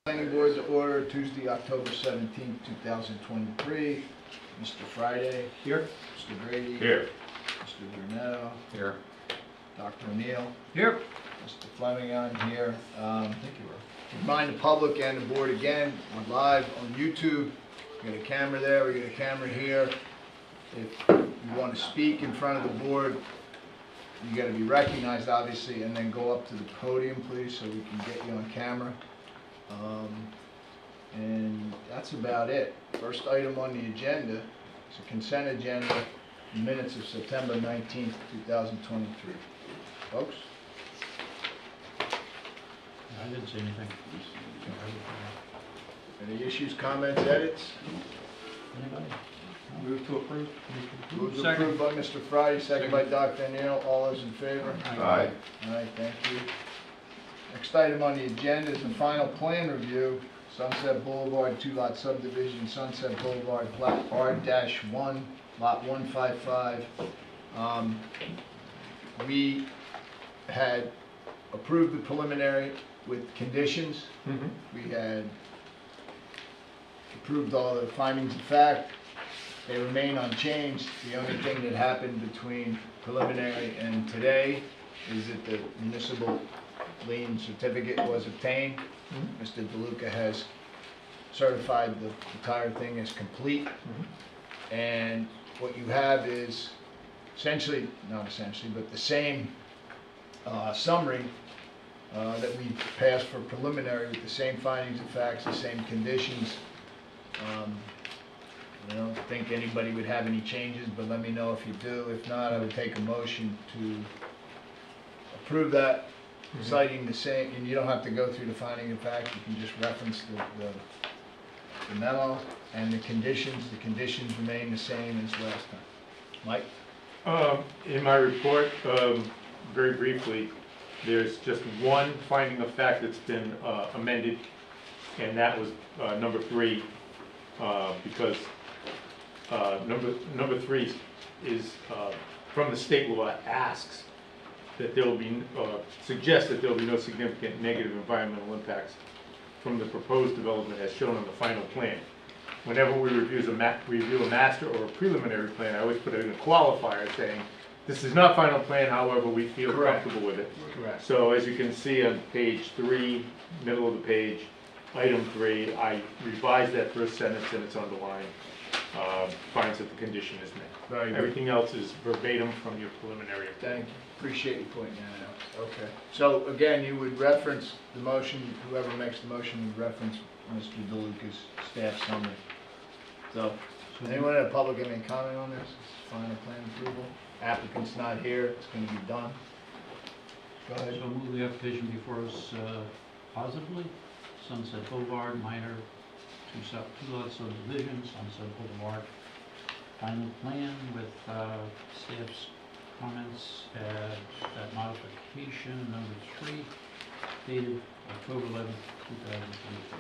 Planning board to order Tuesday, October 17th, 2023. Mr. Friday. Here. Mr. Brady. Here. Mr. Brunetto. Here. Dr. O'Neill. Here. Mr. Fleming on here. Remind the public and the board again, we're live on YouTube. We got a camera there, we got a camera here. If you want to speak in front of the board, you got to be recognized, obviously, and then go up to the podium, please, so we can get you on camera. And that's about it. First item on the agenda is a consent agenda, minutes of September 19th, 2023. Folks? I didn't see anything. Any issues, comments, edits? Anybody? Move to approve. Move to Second. approve by Mr. Friday, second by Dr. O'Neill. All those in favor? Aye. All right, thank you. Next item on the agenda is the final plan review, Sunset Boulevard, two-lot subdivision, Sunset Boulevard, plat R-1, lot 155. We had approved the preliminary with conditions. We had approved all the findings of fact. They remain unchanged. The only thing that happened between preliminary and today is that the municipal lien certificate was obtained. Mr. DeLuca has certified the entire thing as complete. And what you have is essentially, not essentially, but the same summary that we passed for preliminary with the same findings of facts, the same conditions. I don't think anybody would have any changes, but let me know if you do. If not, I would take a motion to approve that, citing the same, and you don't have to go through the finding of fact, you can just reference the memo and the conditions. The conditions remain the same as last time. Mike? In my report, very briefly, there's just one finding of fact that's been amended, and that was number 3, because number 3 is from the state law asks that there will be, suggests that there will be no significant negative environmental impacts from the proposed development as shown on the final plan. Whenever we review a master or a preliminary plan, I always put in a qualifier saying, this is not final plan, however, we feel comfortable with it. Correct. So as you can see on page 3, middle of the page, item 3, I revised that first sentence and it's underlined. Finds that the condition is met. Very good. Everything else is verbatim from your preliminary. Thank you. Appreciate you pointing that out. Okay. So again, you would reference the motion, whoever makes the motion would reference Mr. DeLuca's staff summary. So, anyone in the public have any comment on this? It's final plan approval. Applicant's not here, it's going to be done. Go ahead. So move the application before us positively. Sunset Boulevard, minor two-lot subdivision, Sunset Boulevard. Final plan with staff's comments, that modification number 3, dated October 11th, 2023.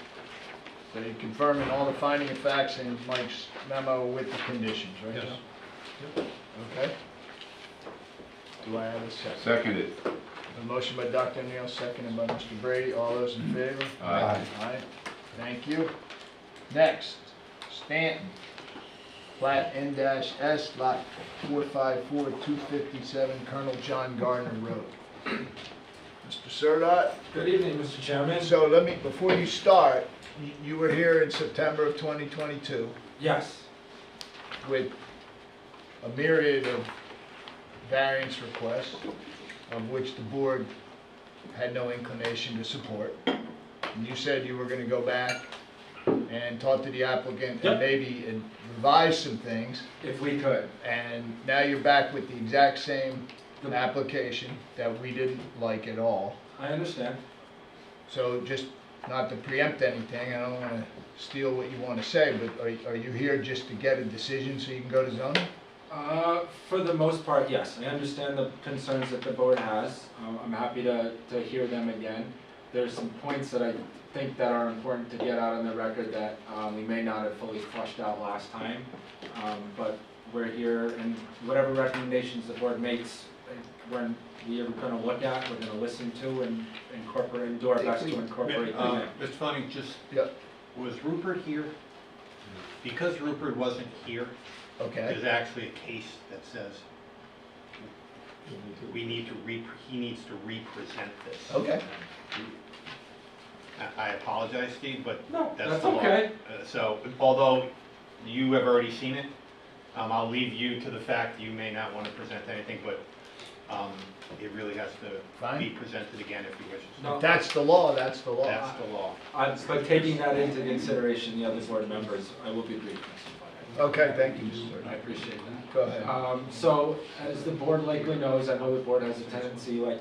So you're confirming all the finding of facts in Mike's memo with the conditions, right? Yes. Joe? Okay. Do I have a second? Seconded. A motion by Dr. O'Neill, seconded by Mr. Brady. All those in favor? Aye. Aye. Thank you. Next, Stanton. Plat N-S, lot 454, 257, Colonel John Gardner Road. Mr. Surdot? Good evening, Mr. Chairman. So let me, before you start, you were here in September of 2022 Yes, with a myriad of variance requests, of which the board had no inclination to support. And you said you were going to go back and talk to the applicant and Yep. maybe revise some things. if we could. And now you're back with the exact same application that we didn't like at all. I understand. So just not to preempt anything, I don't want to steal what you want to say, but are you here just to get a decision so you can go to zoning? For the most part, yes. I understand the concerns that the board has. I'm happy to hear them again. There's some points that I think that are important to get out on the record that we may not have fully flushed out last time. But we're here, and whatever recommendations the board makes when we are gonna look at, we're gonna listen to, and incorporate, and do our best to incorporate them in. Mr. Fleming, just, Yep. was Rupert here? Because Rupert wasn't here, Okay, there's actually a case that says he needs to represent this. okay. I apologize, Steve, but No, that's that's the law. okay. So, although you have already seen it, I'll leave you to the fact you may not want to present anything, but it really has to Fine. be presented again if he wishes. No. If that's the law, that's the law. That's the law. But taking that into consideration, the other board members, I will be brief. Okay, thank you, Mr. I Stern. appreciate that. Go ahead. So, as the board likely knows, I know the board has a tendency, like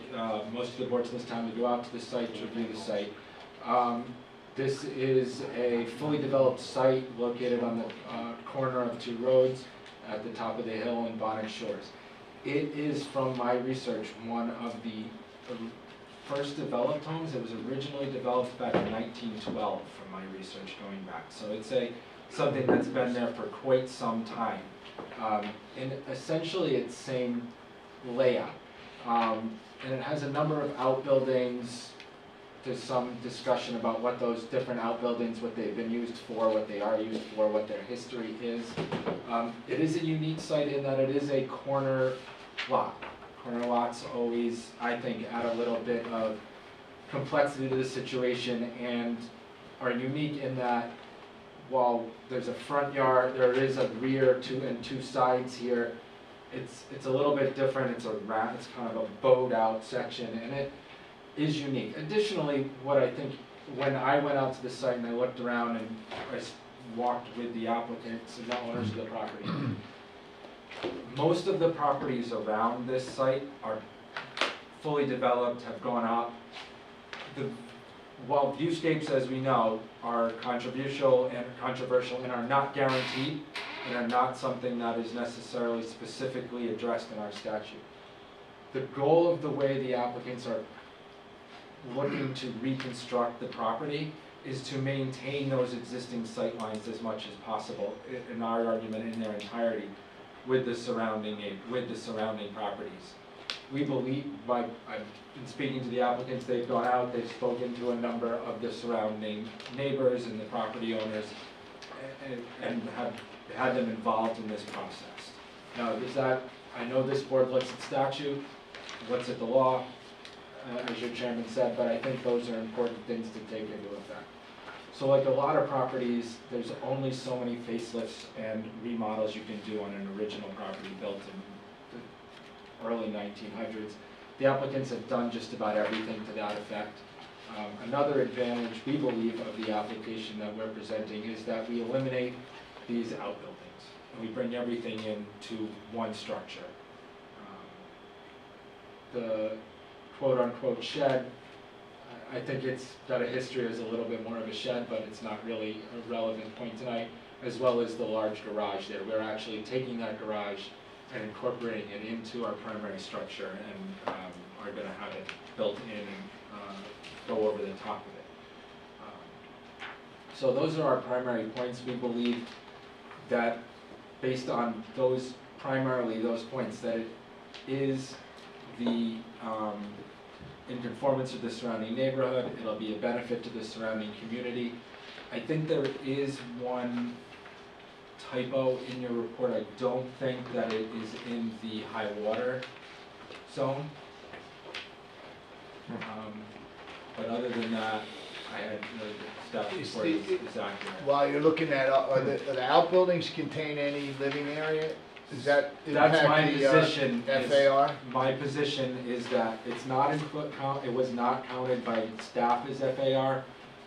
most of the boards in this town, to go out to the site, to review the site. This is a fully developed site located on the corner of two roads at the top of the hill in Bonnet Shores. It is, from my research, one of the first developed homes. It was originally developed back in 1912, from my research going back. So it's something that's been there for quite some time. And essentially it's same layout. And it has a number of outbuildings. There's some discussion about what those different outbuildings, what they've been used for, what they are used for, what their history is. It is a unique site in that it is a corner lot. Corner lots always, I think, add a little bit of complexity to the situation and are unique in that while there's a front yard, there is a rear and two sides here. It's a little bit different. It's kind of a bowed out section, and it is unique. Additionally, what I think, when I went out to the site and I looked around and I walked with the applicants and the owners of the property, most of the properties around this site are fully developed, have gone up. While viewscapes, as we know, are controversial and are not guaranteed and are not something that is necessarily specifically addressed in our statute. The goal of the way the applicants are looking to reconstruct the property is to maintain those existing sight lines as much as possible, in our argument, in their entirety, with the surrounding properties. We believe, I've been speaking to the applicants, they've gone out, they've spoken to a number of the surrounding neighbors and the property owners, and have had them involved in this process. Now, I know this board looks at statute, looks at the law, as your chairman said, but I think those are important things to take into effect. So like a lot of properties, there's only so many facelifts and remodels you can do on an original property built in the early 1900s. The applicants have done just about everything to that effect. Another advantage, we believe, of the application that we're presenting is that we eliminate these outbuildings, and we bring everything into one structure. The quote-unquote shed, I think it's got a history as a little bit more of a shed, but it's not really a relevant point tonight, as well as the large garage there. We're actually taking that garage and incorporating it into our primary structure and are going to have it built in and go over the top of it. So those are our primary points. We believe that based on primarily those points, that it is in conformance with the surrounding neighborhood. It'll be a benefit to the surrounding community. I think there is one typo in your report. I don't think that it is in the high water zone. But other than that, I had the staff report is accurate. While you're looking at, are the outbuildings contain any living area? Is that That's my impact position. the FAR? My position is that it's not it was not counted by staff as FAR,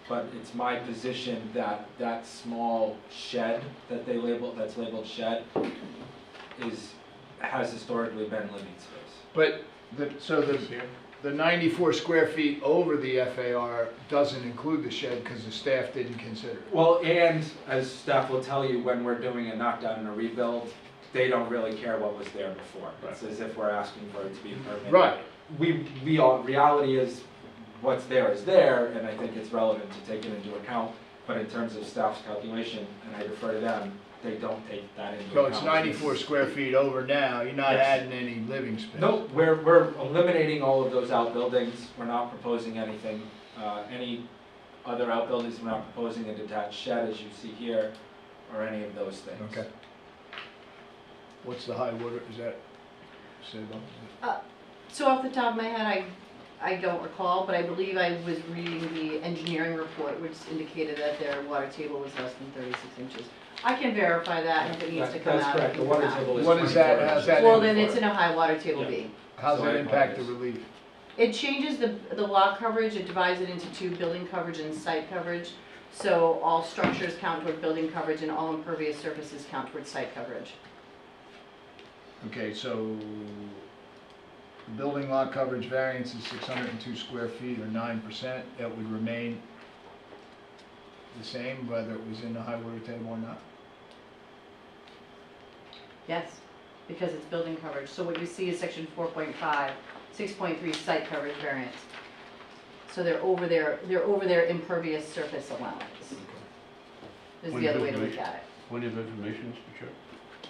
but it's my position that that small shed that that's labeled shed has historically been living space. But the 94 square feet over the FAR doesn't include the shed because the staff didn't consider it. Well, and as staff will tell you, when we're doing a knockdown and a rebuild, they don't really care what was there before. It's as if we're asking for it to be permanent. Right. Reality is what's there is there, and I think it's relevant to take it into account. But in terms of staff's calculation, and I defer to them, they don't take that into So account. it's 94 square feet over now, you're not Yes. adding any living space? Nope, we're eliminating all of those outbuildings, we're not proposing anything, any other outbuildings, we're not proposing a detached shed as you see here, or any of those things. Okay. What's the high water, is that, say, So off the top of my head, I don't recall, but I believe I was reading the engineering report, which indicated that their water table was less than 36 inches. I can verify that, and if it needs to come That's out, correct, it the can water come out. table is What is that? 24 How's inches. that Well, then it's in a high water table Yeah. B. how's So that I impact the apologize. relief? It changes the lot coverage, it divides it into two, building coverage and site coverage. So all structures count toward building coverage and all impervious surfaces count toward site coverage. Okay, so the building lot coverage variance is 602 square feet or 9%. That would remain the same whether it was in the high water table or not? Yes, because it's building coverage. So what you see is section 4.5, 6.3 site coverage variance. So they're over their impervious surface allowance. Is the other way to look at it. Point of information, Mr. Chair.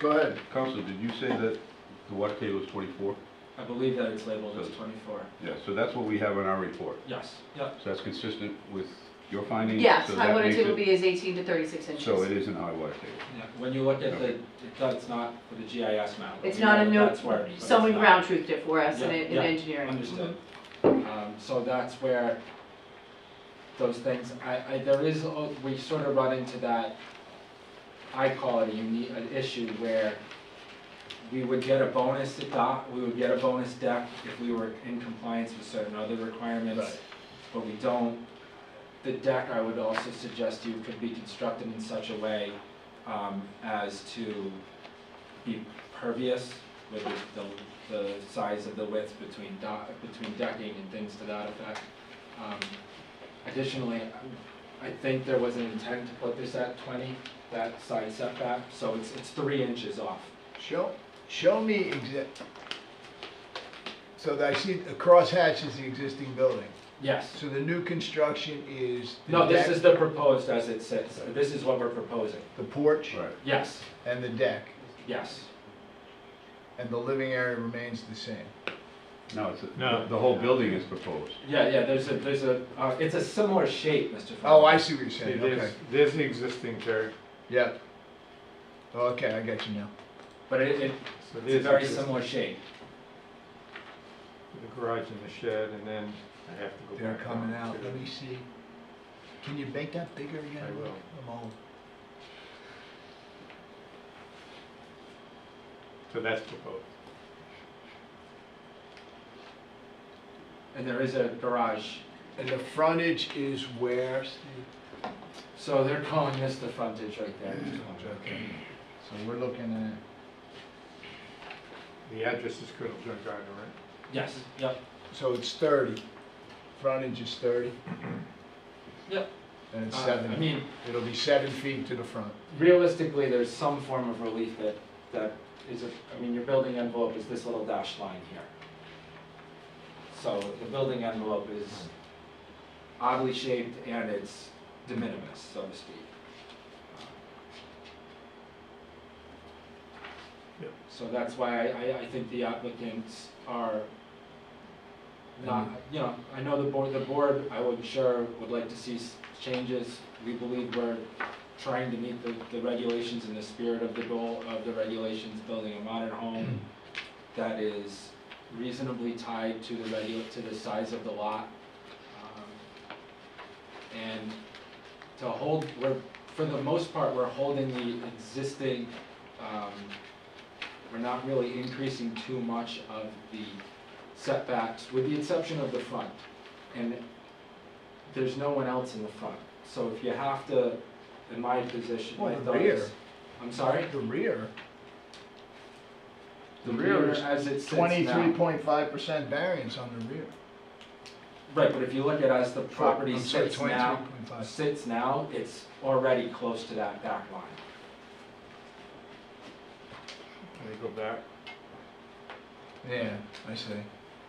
Go ahead. Counsel, did you say that the water table is 24? I believe that it's labeled as 24. Yeah, so that's what we have in our report. Yes, yep. So that's consistent with your findings? Yes, So high that water makes table it- B is 18 to 36 inches. So it is an high water table. Yeah, when you look at it's not for the GIS map. It's We not know a that note, that's where- but it's someone not. ground truthed it for us Yeah, in yeah, engineering. Understood. So that's where those things, there is, we sort of run into that, I call it a unique, an issue where we would get a bonus dock, we would get a bonus deck if we were in compliance with certain other requirements, Right. but we don't. The deck, I would also suggest you could be constructed in such a way as to be pervious with the size of the width between decking and things to that effect. Additionally, I think there was an intent to put this at 20, that side setback, so it's 3 inches off. Show me so that I see the crosshatch is the existing building. Yes. So the new construction is the No, this deck, is the proposed as it sits. This is what we're proposing. the porch Right. Yes, and the deck, yes. and the living area remains the same. No, No. the whole building is proposed. Yeah, there's a, it's a similar shape, Mr. Oh, I Fowler. see what you're See, saying, okay. there's the existing, Terry. Yeah. Okay, I get you now. But So it's a there's very existing- similar shape. The garage and the shed, and then I have to go They're back coming down out, to let the- me see. Can you make that bigger again? I will. I'm old. So that's proposed. And there is a garage. And the frontage is where, Steve? So they're calling this the frontage right there. Okay. So we're looking The address is Colonel John Gardner, right? Yes, yep, at, so it's 30. Frontage is 30. Yep. And it's I 7. mean, It'll be 7 feet to the front. realistically, there's some form of relief that is, I mean, your building envelope is this little dashed line here. So the building envelope is oddly shaped and it's de minimis, so to speak. Yep. So that's why I think the applicants are not, you know, I know the board, I would sure would like to see changes. We believe we're trying to meet the regulations in the spirit of the goal of the regulations, building a modern home that is reasonably tied to the size of the lot. And to hold, for the most part, we're holding the existing, we're not really increasing too much of the setbacks, with the exception of the front. And there's no one else in the front. So if you have to, in my position, my Well, the thought rear. is, I'm sorry? The rear, The rear rear is as it sits now. 23.5% variance on the rear. Right, but if you look at as the property I'm sorry, sits now, 23.5. it's already close to that back line. Can we go back? Yeah, I see.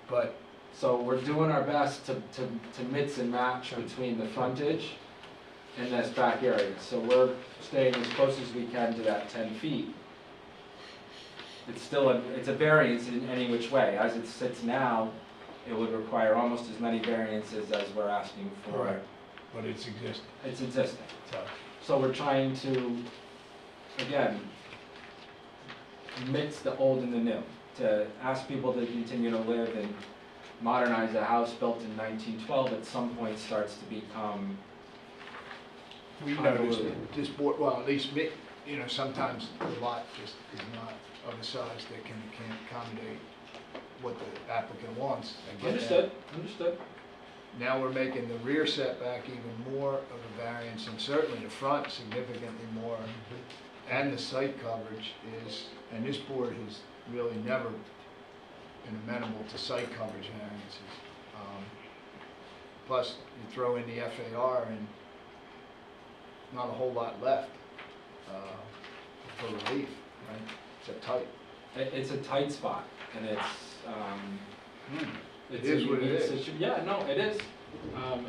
But So we're doing our best to mix and match between the frontage in this back area, so we're staying as close as we can to that 10 feet. It's still it's a variance in any which way. As it sits now, it would require almost as many variances as we're asking for. Right. But it's existing, It's existing. so. So we're trying to, again, mix the old and the new, to ask people to continue to live and modernize a house built in 1912 at some point starts to become We noticed that this board, well, at least me, you know, sometimes the lot just is not of a size that can accommodate what the applicant wants. I get that. Understood, understood. Now we're making the rear setback even more of a variance, and certainly the front significantly more. And the site coverage is, and this board has really never been amenable to site coverage variances. Plus, you throw in the FAR and not a whole lot left for relief, right? It's a tight. It's a tight spot, and it's, It it's a is what it unique is. Yeah, no, it is.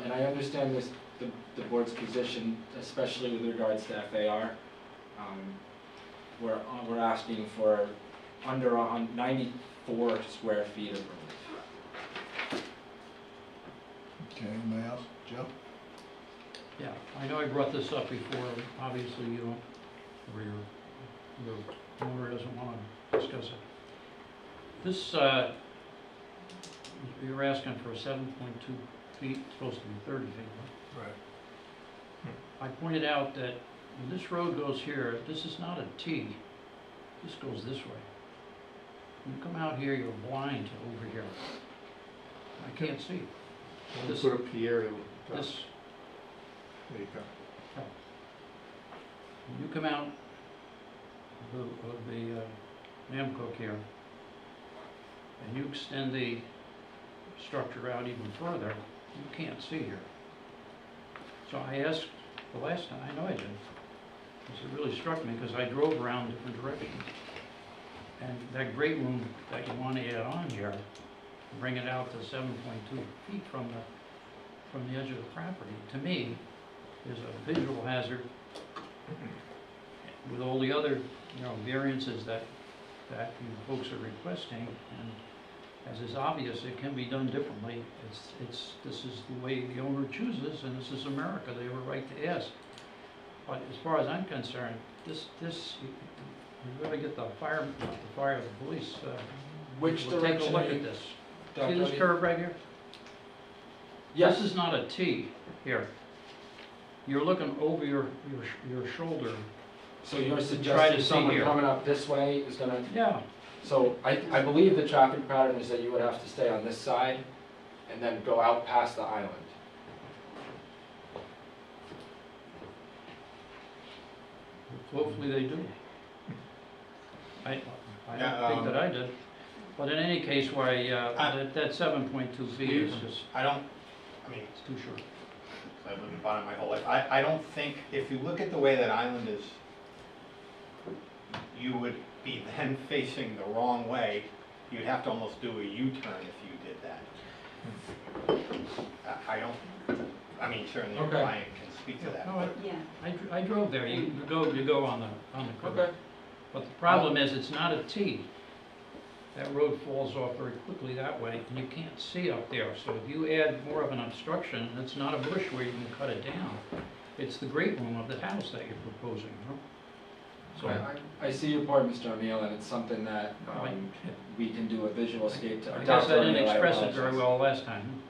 And I understand this, the board's position, especially with regards to FAR. We're asking for under 94 square feet of relief. Okay, anybody else? Joe? Yeah, I know I brought this up before, obviously you don't, or your owner doesn't want to discuss it. This, you're asking for 7.2 feet, it's supposed to be 30 feet, right? Right. I pointed out that when this road goes here, this is not a T, this goes this way. When you come out here, you're blind over here. I can't see. We'll put up the aerial. This, There you go. when you come out of the Namcook here, and you extend the structure out even further, you can't see here. So I asked the last time, I know I did, because it really struck me, because I drove around different directions. And that great room that you want to add on here, bring it out to 7.2 feet from the edge of the property, to me, is a visual hazard with all the other, variances that you folks are requesting, and as is obvious, it can be done differently. This is the way the owner chooses, and this is America, they have a right to ask. But as far as I'm concerned, you gotta get the police, Which will take a direction look are you- at this. Dr. See this Lee? curve right here? Yes. This is not a T here. You're looking over your shoulder. So you're Try to suggesting see someone here. coming up this way is gonna, Yeah, so I believe the traffic pattern is that you would have to stay on this side and then go out past the island. hopefully they do. I Yeah, don't think that I did. But in any case, why, that 7.2 feet is just, It's too short. I've lived in Bonnet my whole life. I don't think, if you look at the way that island is, you would be then facing the wrong way. You'd have to almost do a U-turn if you did that. Certainly your Okay. client can speak to that. No, but- Yeah. I drove there, you go on the curve. Okay. But the problem is, it's not a T. That road falls off very quickly that way, and you can't see up there. So if you add more of an obstruction, it's not a bush where you can cut it down. It's the great room of the house that you're proposing, So, I see your point, Mr. O'Neill, and it's something that we can do a visual scape to. I guess Dr. I didn't O'Neill, express it very apologize. well last time.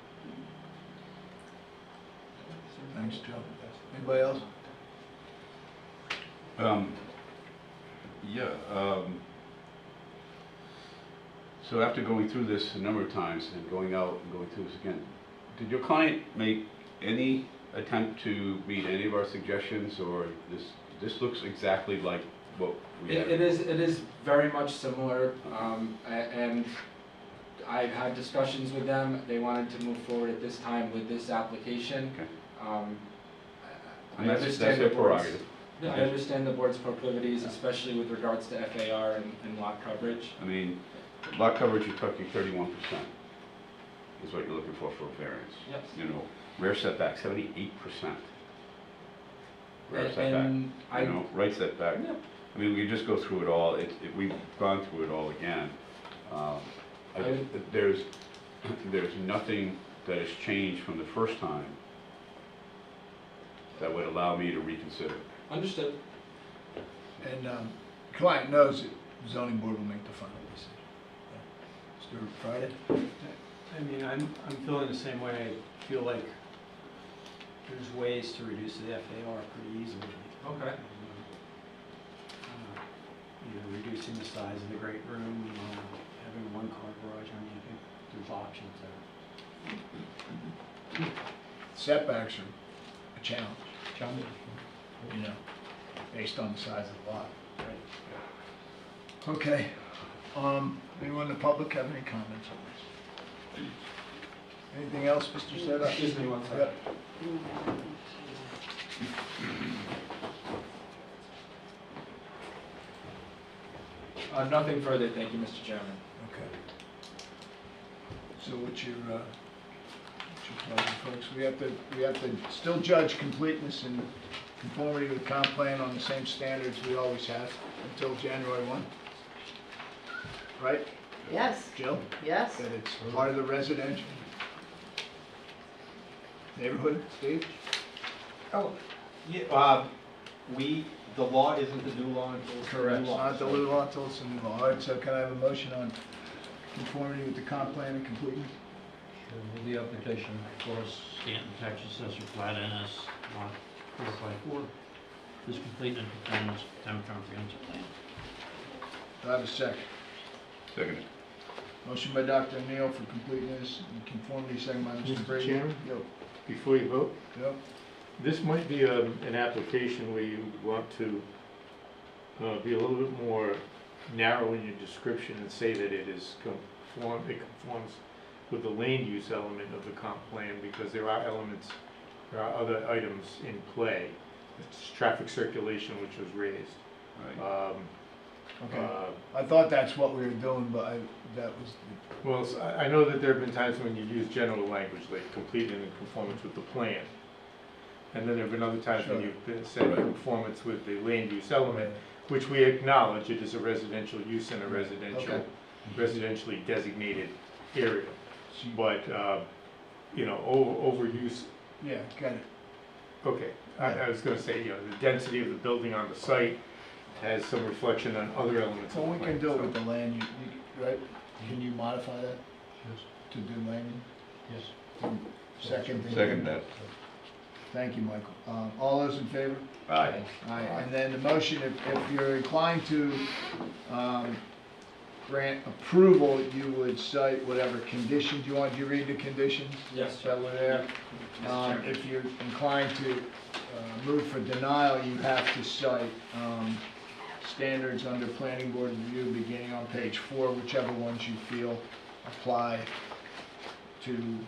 Thanks, Joe. Anybody else? So after going through this a number of times and going out and going through this again, did your client make any attempt to meet any of our suggestions, or this looks exactly like what we have? It is very much similar, and I've had discussions with them. They wanted to move forward at this time with this application. Okay. I And that's understand their the board's, prerogative. I understand the board's proclivities, especially with regards to FAR and lot coverage. I mean, lot coverage, you're talking 31% is what you're looking for a variance. Yes. Rear setback, 78%. for our setback, And you know, right setback. Yeah. I mean, we could just go through it all, we've gone through it all again. There's nothing that has changed from the first time that would allow me to reconsider. Understood. And client knows that zoning board will make the final decision. Mr. Friday? I mean, I'm feeling the same way. I feel like there's ways to reduce the FAR pretty easily. Okay. Reducing the size of the great room, having one car garage. I mean, I think there's options there. Setbacks are a challenge, you know, based on the size of the lot. Okay, anyone in the public have any comments on this? Anything else, Mr. Seta? Excuse me one second. Yep. Nothing further, thank you, Mr. Chairman. Okay. So what's your pleasure, folks? We have to still judge completeness and conformity with comp plan on the same standards we always have until January 1. Right, Yes, Jill? yes. That it's part of the residential neighborhood, Steve? Oh, yeah, the law isn't the new law until it's the new law. Not the new law until it's the new law. All right, so can I have a motion on conformity with the comp plan and completeness? Sure, with the application for Stanton, Texas, Assessor Plat NS, lot 454, is complete and conforms to town comprehensive plan. Do I have a second? Second. Motion by Dr. Neal for completeness and conformity, second by Mr. Mr. Brady. Chairman? Yep, Before you vote, yep. this might be an application where you want to be a little bit more narrow in your description and say that it conforms with the land use element of the comp plan, because there are other items in play. It's traffic circulation, which was raised. Right. Okay. I thought that's what we were doing, but that was, Well, I know that there have been times when you use general language, like complete and in conformance with the plan. And then there have been other times when Sure. you've said Right. conformance with the land use element, which we acknowledge it is a residential use in a Okay. residentially designated area. But, overuse, yeah, got it. okay. I was gonna say, the density of the building on the site has some reflection on other elements So of the we plan. can do it so- with the land, right? Can you modify that Yes, to do land? yes. Second. Second that. Thank you, Michael. All those in favor? Aye. Aye, and then the motion, if you're inclined to grant approval, you would cite whatever conditions you want. Do you read the conditions Yes, that were there? Mr. Chairman. If you're inclined to move for denial, you have to cite standards under planning board review beginning on page 4, whichever ones you feel apply to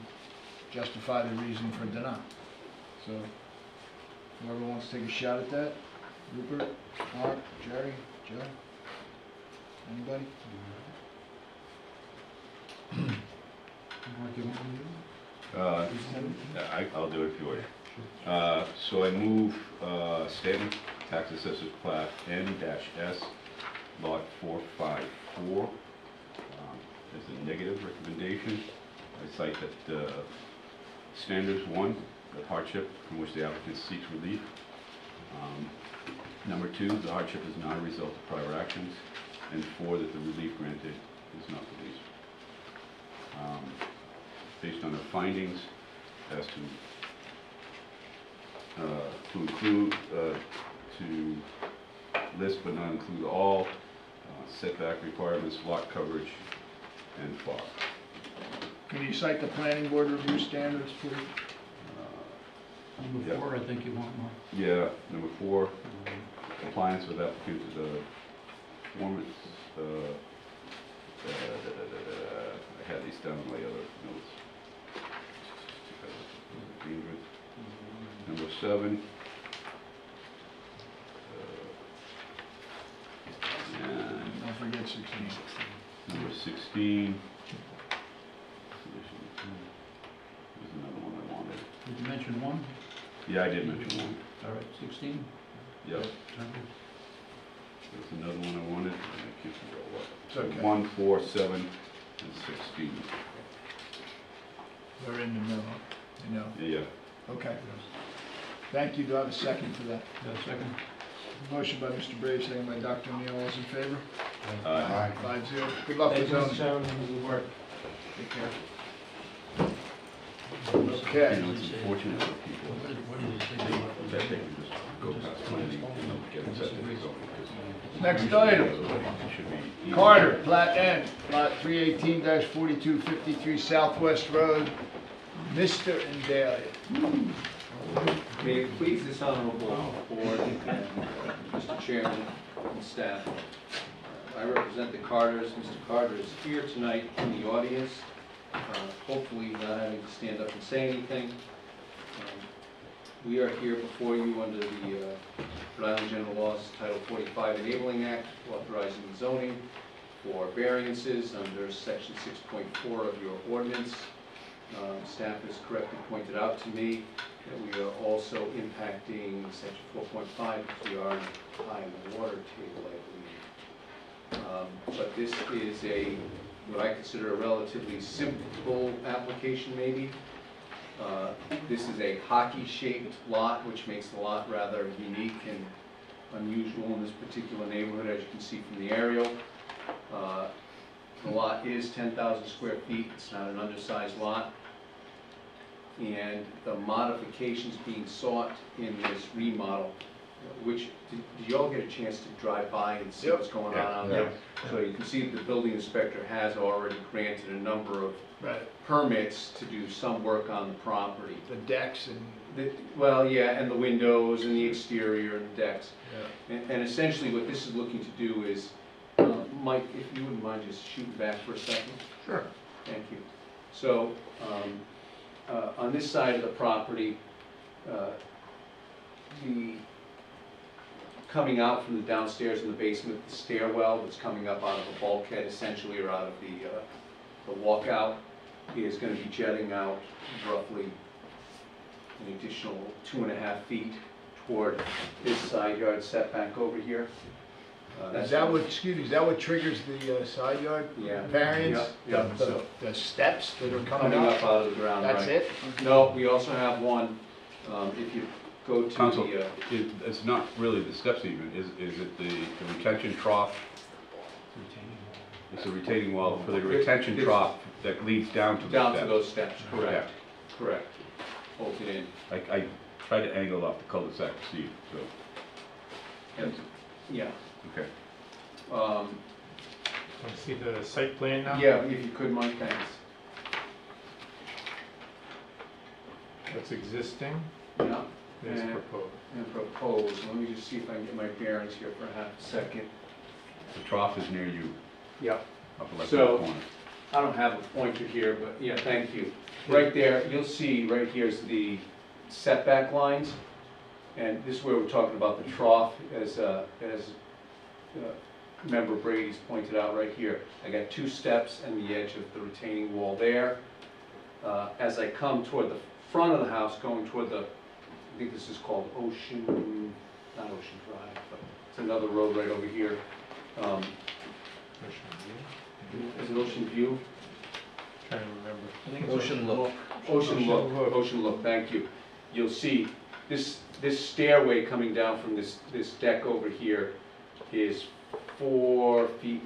justify the reason for denial. So, whoever wants to take a shot at that? Rupert, Mark, Jerry, Joe? Anybody? Mark, you want me to do I'll do it if you wish. So I move Stanton Tax Assessor's Plat N-S, Lot 454, as a negative recommendation. I cite that standards 1, the hardship from which the applicant seeks relief. Number 2, the hardship is not a result of prior actions. And 4, that the relief granted is not relief. Based on the findings as to include, to list but not include all setback requirements, lot coverage, and FAR. Can you cite the planning board review standards, please? Number Yeah. 4, I think you want, Mark. Yeah, number 4, compliance with applicant performance. I had these down in my other notes. Number 7. And Don't forget 16. number 16. There's another one I wanted. Did you mention 1? Yeah, I did mention one. All right, 16? Yep. Okay. There's another one I wanted, and I can't figure out what. It's okay. 1, 4, 7, and 16. They're in the middle, you know. Yeah. Okay. Thank you. Do I have a second for that? Second? Motion by Mr. Brave, second by Dr. Neal. All those in favor? Aye. 5-0. Good luck with Thank you, Mr. zoning. Chairman, good work. Take care. You Okay. know, it's unfortunate for people What did you say about that they can just go past planning and get upset if they zoning. 'cause Next item. it should be easy. Carter, Plat N, Lot 318-4253 Southwest Road, Mr. and Dahlia. May it please this honorable board and Mr. Chairman and staff, I represent the Carters. Mr. Carter is here tonight in the audience, hopefully not having to stand up and say anything. We are here before you under the Rhode Island General Laws Title 45 Enabling Act, authorizing zoning for variances under section 6.4 of your ordinance. Staff has correctly pointed out to me that we are also impacting section 4.5 because we are high in the water table, I believe. But this is what I consider a relatively simple application maybe. This is a hockey-shaped lot, which makes the lot rather unique and unusual in this particular neighborhood, as you can see from the aerial. The lot is 10,000 square feet. It's not an undersized lot. And the modifications being sought in this remodel, which, did you all get a chance to drive by and see Yep. what's going on there? So you can see that the building inspector has already granted a number of Right. permits to do some work on the property. The decks and, Well, yeah, and the windows and the exterior and the decks. yeah. And essentially what this is looking to do is, Mike, if you wouldn't mind just shooting back for a second. Sure. Thank you. So, on this side of the property, coming out from the downstairs in the basement, the stairwell that's coming up out of a bulkhead essentially, or out of the walkout, is going to be jetting out roughly an additional 2.5 feet toward this side yard setback over here. Is that what, excuse me, is that what triggers the side yard Yeah. variance? Yeah, The steps that are coming Coming up up? out of the ground, right? That's it? No, we also have one, if you go to Counsel, the, it's not really the steps even, is it the retention trough? It's a retaining wall for the retention It's- trough that leads down to the down steps. to those steps, correct, correct. Hold it in. I tried to angle off the cul-de-sac to see, so, Yep. Yeah. okay. Want to see the site plan now? Yeah, if you could, Mike, thanks. That's existing, Yeah, there's And- proposed. and propose, let me just see if I can get my bearings here for half a second. The trough is near you, Yep. upper left So- hand corner. I don't have a pointer here, but yeah, thank you. Right there, you'll see, right here's the setback lines. And this is where we're talking about the trough, as Member Brady's pointed out right here. I got 2 steps and the edge of the retaining wall there. As I come toward the front of the house, going toward I think this is called not Ocean Drive, but it's another road right over here. Is it Ocean View? Trying to remember. I think it's Ocean Look. Ocean Look, thank you. You'll see, this stairway coming down from this deck over here is 4.5 feet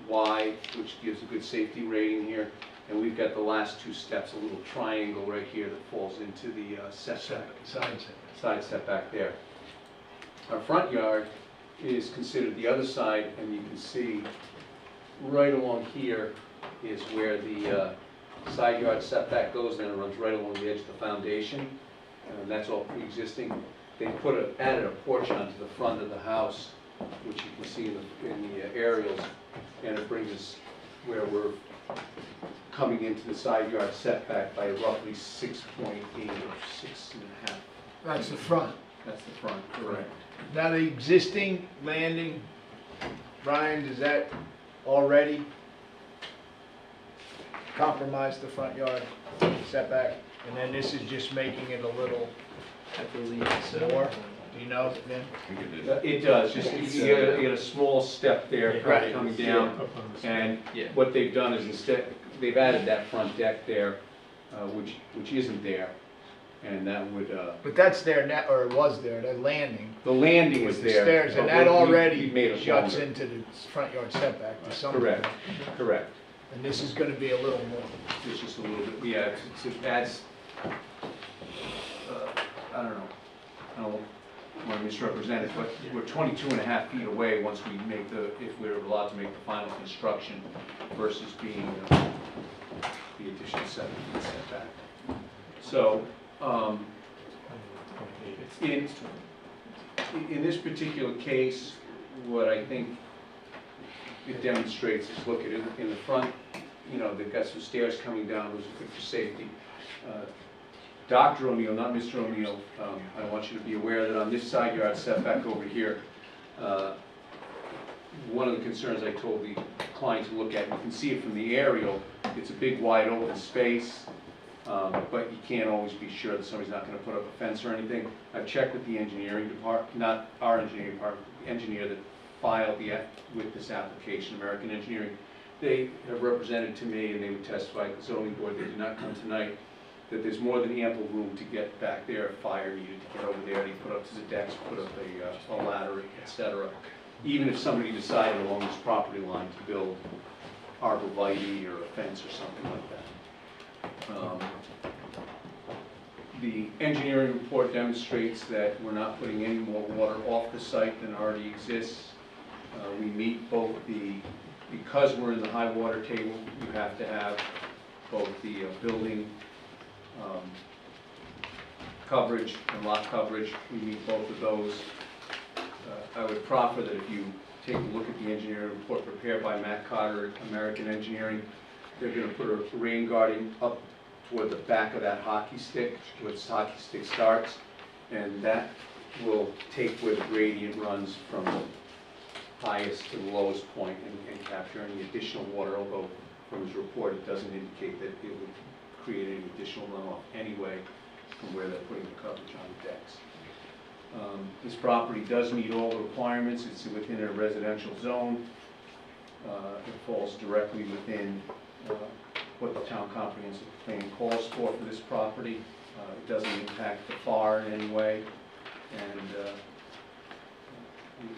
wide, which gives a good safety rating here. And we've got the last 2 steps, a little triangle right here that falls into the setback, side setback there. Our front yard is considered the other side, and you can see right along here is where the side yard setback goes, and it runs right along the edge of the foundation, and that's all pre-existing. They added a porch onto the front of the house, which you can see in the aerials, and it brings us where we're coming into the side yard setback by roughly 6.8 or 6.5. That's the front. That's the front, correct. Now, the existing landing, Brian, does that already compromise the front yard setback? And then this is just making it a little FA leads. More? Do you know, Vin? I think it is. It does, just you get a small step there Right. coming down. Up on the And Yeah. what they've done is instead, they've added that front deck there, which isn't there. And that would, But that's there now, or it was there, that landing. the landing was With the there. stairs, and but that we already made it juts longer. into the front yard setback to some Correct, degree. correct. And this is gonna be a little more. It's just a little bit, yeah, it adds, I don't know, I don't want to misrepresent it, but we're 22 and a half feet away once we make if we're allowed to make the final construction versus being the additional 7 feet setback. So, in this particular case, what I think it demonstrates is, look at it in the front, you know, they've got some stairs coming down, those are good for safety. Dr. O'Neill, not Mr. O'Neill, I want you to be aware that on this side yard setback over here, one of the concerns I told the client to look at, you can see it from the aerial, it's a big wide open space, but you can't always be sure that somebody's not going to put up a fence or anything. I've checked with the engineering department, not our engineering department, the engineer that filed with this application, American Engineering. They have represented to me, and they would testify at the zoning board, they did not come tonight, that there's more than ample room to get back there if fire needed to get over there. They put up to the decks, put up a ladder, etc. Even if somebody decided along this property line to build arborvitae or a fence or something like that. The engineering report demonstrates that we're not putting any more water off the site than already exists. We meet both because we're in the high water table, you have to have both the building coverage and lot coverage. We meet both of those. I would proffer that if you take a look at the engineering report prepared by Matt Cotter at American Engineering, they're going to put a rain guarding up toward the back of that hockey stick, where the hockey stick starts, and that will take where the gradient runs from the highest to the lowest point and capture any additional water, although from his report it doesn't indicate that it would create any additional runoff anyway from where they're putting the coverage on the decks. This property does meet all the requirements. It's within a residential zone. It falls directly within what the town comprehensive plan calls for this property. It doesn't impact the FAR in any way, and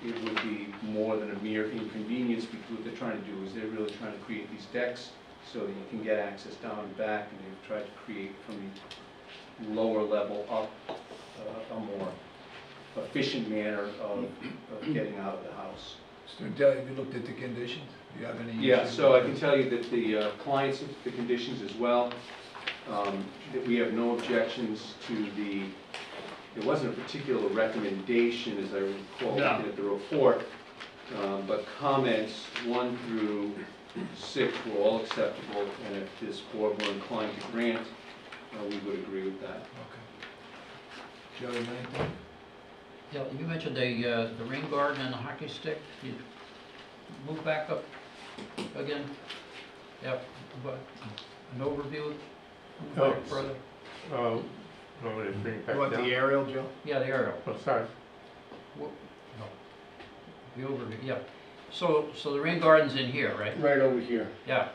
it would be more than a mere inconvenience, because what they're trying to do is they're really trying to create these decks so that you can get access down and back, and they've tried to create from the lower level up a more efficient manner of getting out of the house. Mr. Deli, have you looked at the conditions? Do you have any? Yeah, issues so with I can this? tell you that the clients looked at the conditions as well, that we have no objections to there wasn't a particular recommendation, as I recall, No. looking at the report, but comments 1 through 6 were all acceptable, and if this board were inclined to grant, we would agree with that. Okay. Joe, you have anything? Yeah, you mentioned the rain garden and the hockey stick. You move back up again. Yep, but an overview, move Oh, back further. Want me to bring it back You want down? the aerial, Joe? Yeah, the aerial. Oh, sorry. No. The overview, yeah. So the rain garden's in here, right? Right over here. Yeah.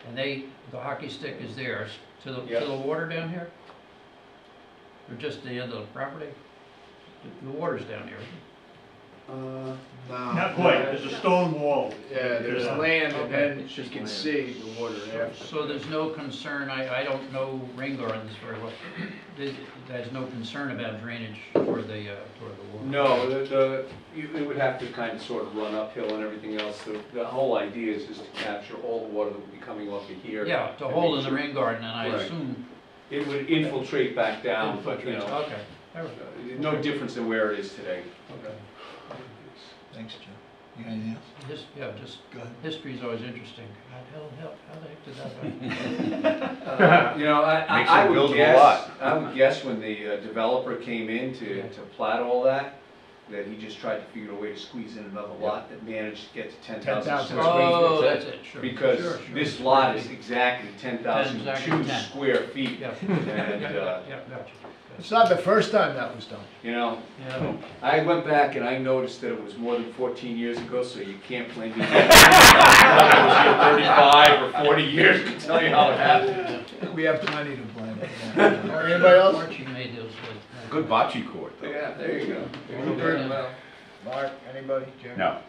And the hockey stick is theirs. To Yeah. the water down here? Or just the end of the property? The water's down here, isn't it? No. Not quite, there's a stone wall. Yeah, there's Yeah. land, and Okay. then It's you just can land. see the water after. So there's no concern, I don't know rain gardens very well. There's no concern about drainage toward the water? No, it would have to kind of sort of run uphill and everything else. The whole idea is just to capture all the water that would be coming off of here. Yeah, to hold in the rain garden, and I Right. assume. It would infiltrate back down, but, you know, Okay, all right. no difference in where it is today. Okay. Thanks, Joe. You got anything else? Just Go ahead. history's always interesting. How the heck did that happen? You know, Makes I it would buildable guess, lot. I would guess when the developer came in to plat all that, that he just tried to figure a way to squeeze in another lot that managed to get to 10,000 10,000 square square feet. Oh, that's it, sure. Because Sure, sure. this lot is exactly 10,002 Exactly 10. square feet. Yeah, And, yeah, gotcha. It's not the first time that was done. you know, Yeah, I went back and I noticed that it was more than 14 years ago, so you can't blame me. I was here 35 or 40 years to tell you how it happened. We have plenty to blame. Anybody else? Archie made those like. Good bocce court, though. Yeah, there you go. Rupert? Well, Mark, anybody? Jeremy? No.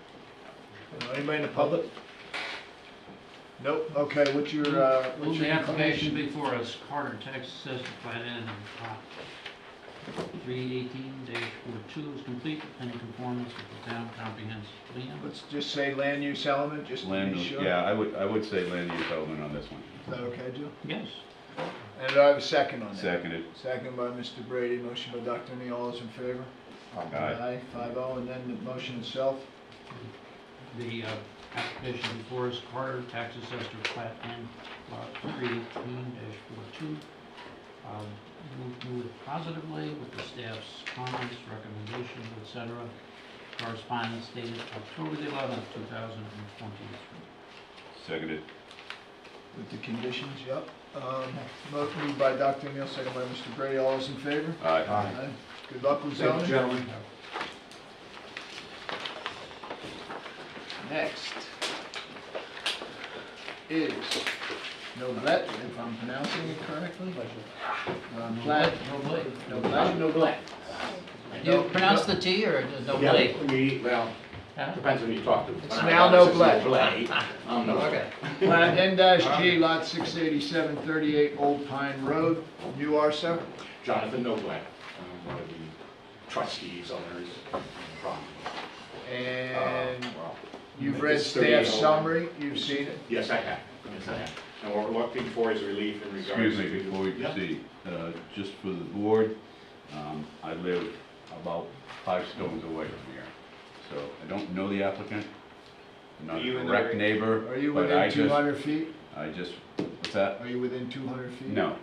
Anybody in the public? Nope, okay, what's your, Move the application before us, Carter, Texas, says to plat in, 318-42 is complete and in conformance with the town comprehensive plan. Let's just say land use element, just to Land, be sure. yeah, I would say land use element on this one. Is that okay, Joe? Yes. And do I have a second on that? Seconded. Second by Mr. Brady, motion by Dr. O'Neill, all those in favor? Aye. 5-0, and then the motion itself? The application before us, Carter, tax assessor, plat N, lot 318-42. Move it positively with the staff's comments, recommendations, etc. Correspondence dated October the 11th, 2023. Seconded. With the conditions, yep. Moved by Dr. O'Neill, second by Mr. Brady, all those in favor? Aye. Good luck with Thank you, zoning. gentlemen. Next is Noblet, if I'm pronouncing it correctly. Plat, Noblet. Do you pronounce the T or no Yeah, blade? well, Huh? depends when you talk to. It's now Noblet. Okay. Plat N-G, lot 68738 Old Pine Road. You are, sir? Jonathan Noblet, I'm one of the trustees, owners of the property. And Well, you've read it's 38 staff old. summary, you've seen it? Yes, I have, yes, I have. And what we're looking for is relief in regards to. Excuse me, before we Yeah. proceed, just for the board, I live about 5 stones away from here, so I don't know the applicant. I'm not Are you a in direct the- neighbor, Are you but within I just, 200 feet? what's that? Are you within 200 feet? No,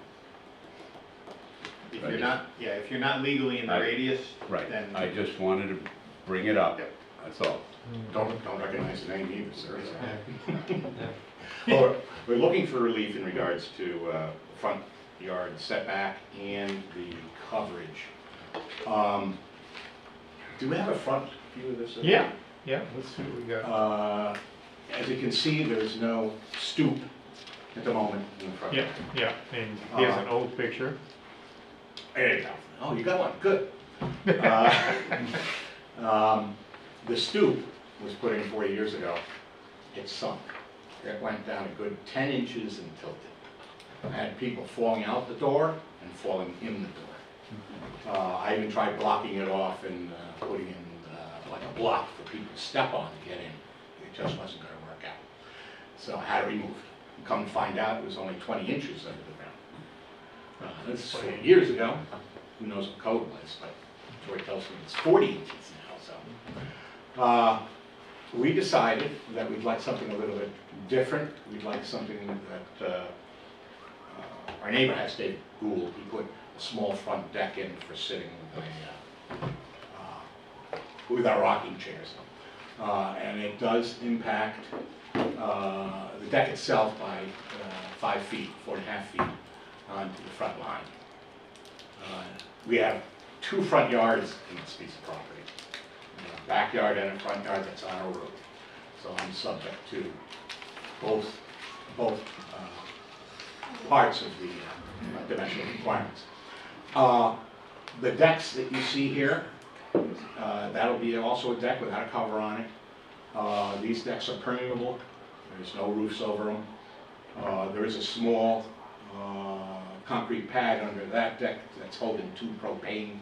If you're not, yeah, if you're not legally in the I- radius, right, then. I just wanted to bring it up, Yep. that's all. Don't recognize the name either, sir. Yeah. Well, we're looking for relief in regards to front yard setback and the coverage. Do we have a front view of this? Yeah, let's see what we got. As you can see, there's no stoop at the moment in the front. Yeah, and here's an old picture. There you go. Oh, you got one, good. The stoop was put in 40 years ago. It sunk. It went down a good 10 inches and tilted. I had people falling out the door and falling in the door. I even tried blocking it off and putting in like a block for people to step on to get in. It just wasn't going to work out. So I had it removed. Come to find out, it was only 20 inches under the ground. This is 40 years ago. Who knows what code was, but Troy tells me it's 40 inches now. So we decided that we'd like something a little bit different. We'd like something that our neighbor has, Dave Gould. He put a small front deck in for sitting with our rocking chairs. And it does impact the deck itself by 5 feet, 4.5 feet onto the front line. We have 2 front yards in this piece of property. A backyard and a front yard that's on a road. So I'm subject to both parts of the dimensional requirements. The decks that you see here, that'll be also a deck without a cover on it. These decks are permeable. There's no roofs over them. There is a small concrete pad under that deck that's holding 2 propane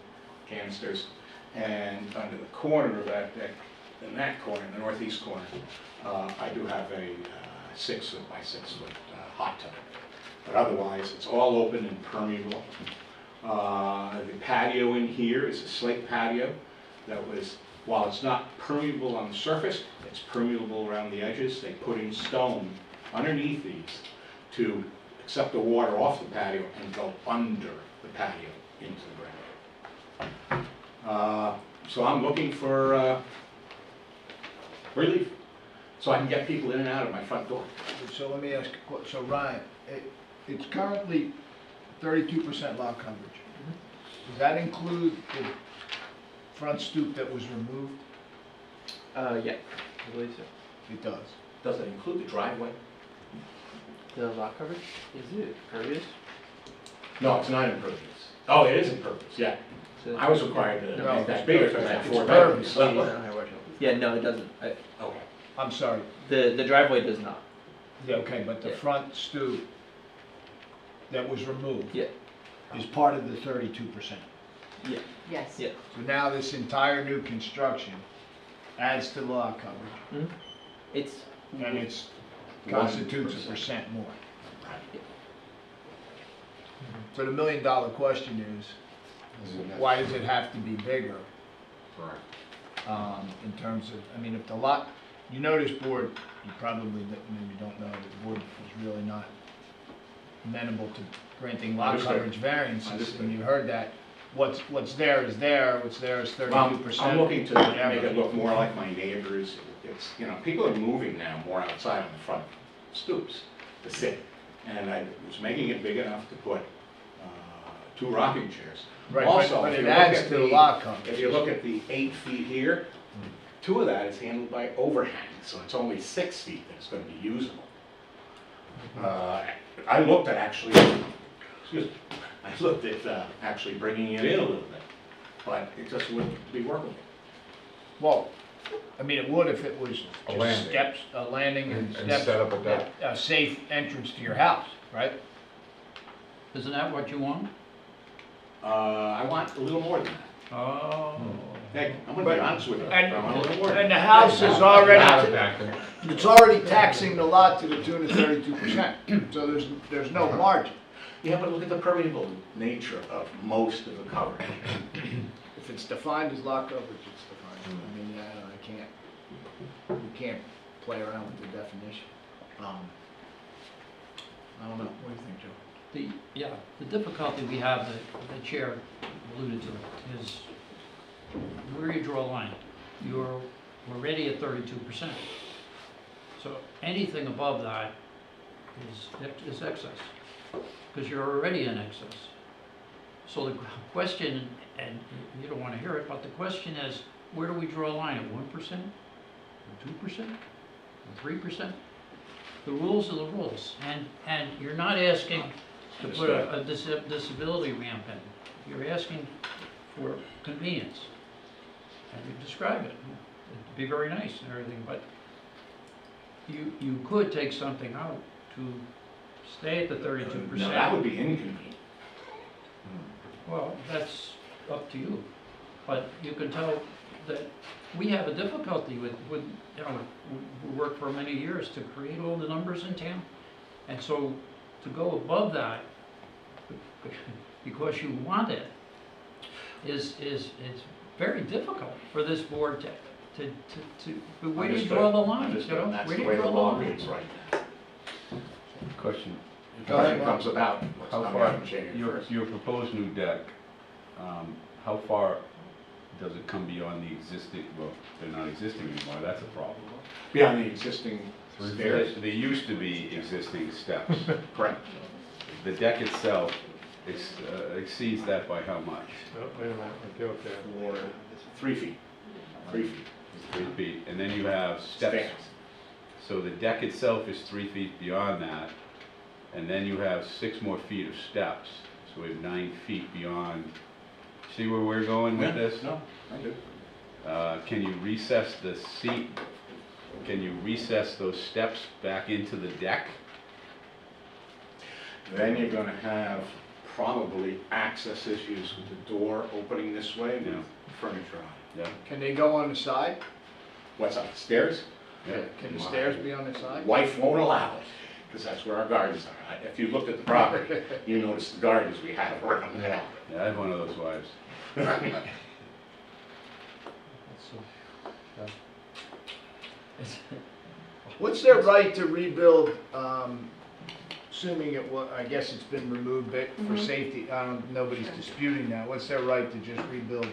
canisters. And under the corner of that deck, in that corner, in the northeast corner, I do have a 6 foot by 6 foot hot tub. But otherwise, it's all open and permeable. The patio in here is a slate patio that was, while it's not permeable on the surface, it's permeable around the edges. They put in stone underneath these to accept the water off the patio and go under the patio into the ground. So I'm looking for relief, so I can get people in and out of my front door. So let me ask, so Ryan, it's currently 32% lot coverage. Does that include the front stoop that was removed? Yeah, I believe so. It does. Does it include the driveway? The lot coverage, is it pervious? No, it's not impervious. Oh, it is impervious, yeah. So- I was required to No, make that bigger because I have it's 4 impervious. bedrooms. Yeah, no, it doesn't. Okay. I'm sorry. The driveway does not. Yeah, okay, but the Yeah. front stoop that was removed Yeah. is part of the 32%. Yes. Yeah. So now this entire new construction adds to the lot coverage, It's, and it's constitutes 1% more. So the million-dollar question is, why does it have to be bigger? In terms of, I mean, if the lot, you know this board, you probably maybe don't know, the board is really not amenable to granting lot Understood. coverage variances, Understood. and you heard that. What's there is there, what's there is 32%. I'm looking to whatever. make it look more like my neighbors. It's, you know, people are moving now more outside on the front stoops to sit. And I was making it big enough to put 2 rocking chairs. Right, Also, but if it you look adds at to the the- lot coverage. If you look at the 8 feet here, 2 of that is handled by overhang, so it's only 6 feet that's gonna be usable. I looked at actually, excuse me, I looked at actually bringing it in a little bit, but it just wouldn't be workable. Well, I mean, it would if it was A just landing. steps, a landing and And steps. set up a deck. A safe entrance to your house, right? Isn't that what you want? I want a little more than that. Oh. Hey, I'm gonna be honest with you, I want a little more. And the house is already, Not a back there. it's already taxing the lot to the tune of 32%, so there's no margin. Yeah, but look at the permeable nature of most of the coverage. If it's defined as lot coverage, it's defined. I mean, you can't play around with the definition. I don't know, what do you think, Joe? The difficulty we have, the chair alluded to, is where you draw a line. We're already at 32%. So anything above that is excess, because you're already in excess. So the question, and you don't want to hear it, but the question is, where do we draw a line, at 1%, or 2%, or 3%? The rules are the rules, and you're not asking to put a disability ramp in. You're asking for convenience. And you describe it. It'd be very nice and everything, but you could take something out to stay at the 32%. Now, that would be inconvenient. Well, that's up to you. But you can tell that we have a difficulty with you know, we worked for many years to create all the numbers in town. And so to go above that, because you want it, is very difficult for this board to where do you draw the lines, you know? That's Where the do way you the draw the law lines? reads right now. Question, Go ahead, It comes about. how I'm far, having January your, 1st. your proposed new deck, how far does it come beyond the existing, well, they're not existing anymore, that's a problem. Beyond the existing stairs? There used to be existing steps. Correct. The deck itself exceeds that by how much? Oh, wait a minute, okay, okay. For 3 feet. 3 feet. 3 feet, and then you have steps. Stairs. So the deck itself is 3 feet beyond that, and then you have 6 more feet of steps. So we have 9 feet beyond. See where we're going with Yeah, this? No, I do. Can you recess the seat? Can you recess those steps back into the deck? Then you're gonna have probably access issues with the door opening this way with Yeah. furniture on Yeah. Can they go on the side? it. What's up, stairs? Yeah. Can the stairs be on the side? Wife won't allow it, because that's where our gardens are. If you looked at the property, you notice the gardens we have around the house. Yeah, I have one of those wives. What's their right to rebuild, assuming it was, I guess it's been removed but for safety, nobody's disputing that, what's their right to just rebuild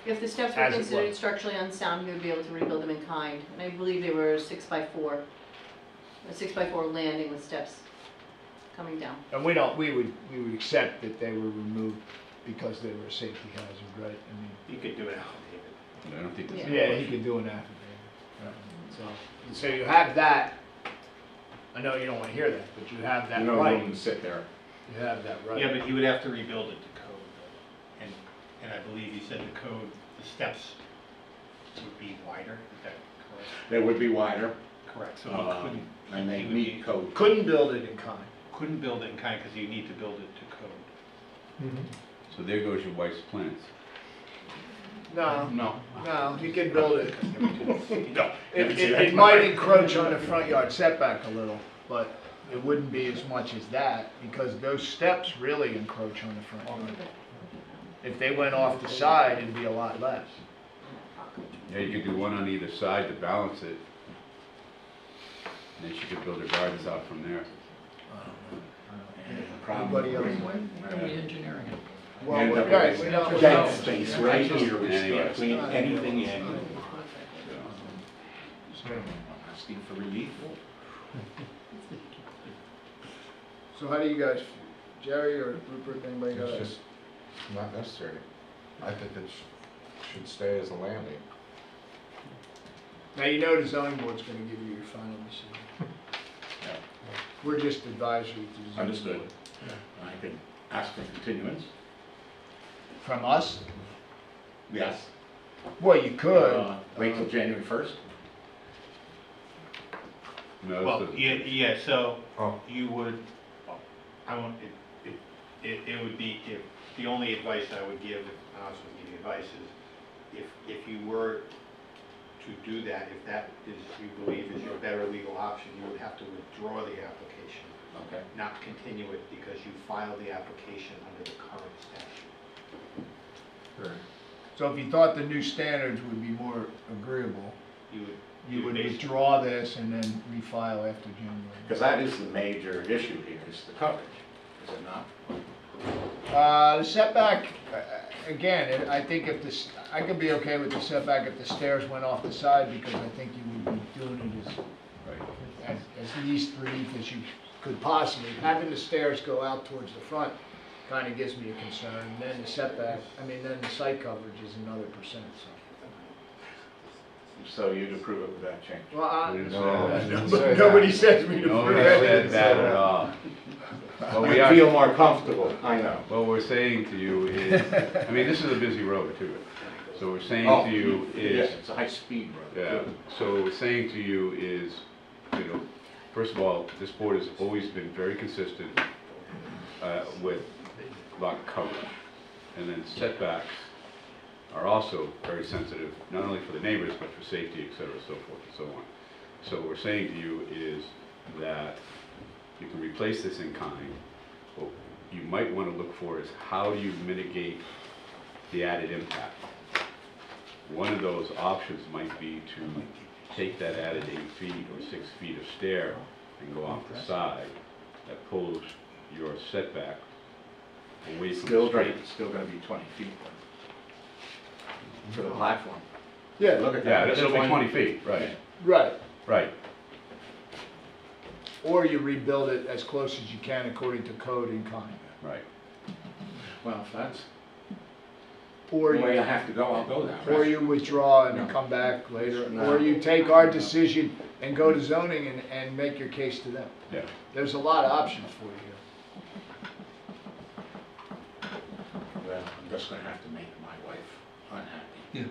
If the steps were As it considered was. structurally unsound, he would be able to rebuild them in kind. And I believe they were 6x4, a 6x4 landing with steps coming down. And we would accept that they were removed because they were a safety hazard, right? You could do it affidavit. I don't think Yeah. there's. Yeah, he could do an affidavit. So you have that. I know you don't want to hear that, but you have that No right. room to sit there. You have that right. Yeah, but he would have to rebuild it to code, though. And I believe you said the code, the steps would be wider, is that correct? They would be wider, Correct, so uh, he couldn't. and they he would meet be- code. Couldn't build it in kind. Couldn't build it in kind, because you need to build it to code. So there goes your wife's plans. No, No. you can build it. No, it might encroach on the front yard setback a little, but it wouldn't be as much as that, because those steps really encroach on the front yard. If they went off the side, it'd be a lot less. Yeah, you could do one on either side to balance it. And then she could build her gardens out from there. And the problem- Anybody else? Why are we engineering it? Well, End up right, with we don't- dead space right here, we Anyway. can't clean anything in. So, Asking for relief. So how do you guys, Jerry or Rupert, anybody got It's it? just not necessary. I think it should stay as a landing. Now, you know the zoning board's gonna give you your final decision. Yeah. We're just advisory to the zoning Understood. board. I could ask for continuance. From us? Yes. Well, you could. Wait till January 1st? no, Well, this doesn't- yeah, so Oh. you would, I want, it would be, if, the only advice I would give, I was going to give you advice, is if you were to do that, if that is, you believe is your better legal option, you would have to withdraw the application, Okay. not continue it because you filed the application under the current statute. So if you thought the new standards would be more agreeable, you would basically- withdraw this and then refile after January. Because that is the major issue here, is the coverage, is it not? The setback, again, I think if this, I could be okay with the setback if the stairs went off the side, because I think you would be doing it as least relief as you could possibly. Having the stairs go out towards the front kind of gives me a concern, and then the setback, then the site coverage is another percent, so. So you'd approve it with that change? Well, We didn't say No, that. I didn't say that. nobody says we Nobody approve said it. that at all. But we I are, feel more comfortable, I know. what we're saying to you is, this is a busy road too. So we're saying Oh, to you Yeah, is, it's a high-speed road. yeah, so what we're saying to you is, first of all, this board has always been very consistent with lot coverage. And then setbacks are also very sensitive, not only for the neighbors, but for safety, et cetera, so forth and so on. So what we're saying to you is that you can replace this in kind. What you might want to look for is how do you mitigate the added impact? One of those options might be to take that added 8 feet or 6 feet of stair and go off the side. That pulls your setback away from the street. It's still gonna be 20 feet for the platform. Yeah, Look at Yeah, that. it'll be 20 feet, right, right. right. Or you rebuild it as close as you can according to code in kind. Right. Well, if that's Or the way I you, have to go, I'll go that or route. you withdraw and then No. come back later. No. Or you take our decision and go to zoning and make your case to them. Yeah. There's a lot of options for you Well, I'm just gonna have to make my wife unhappy.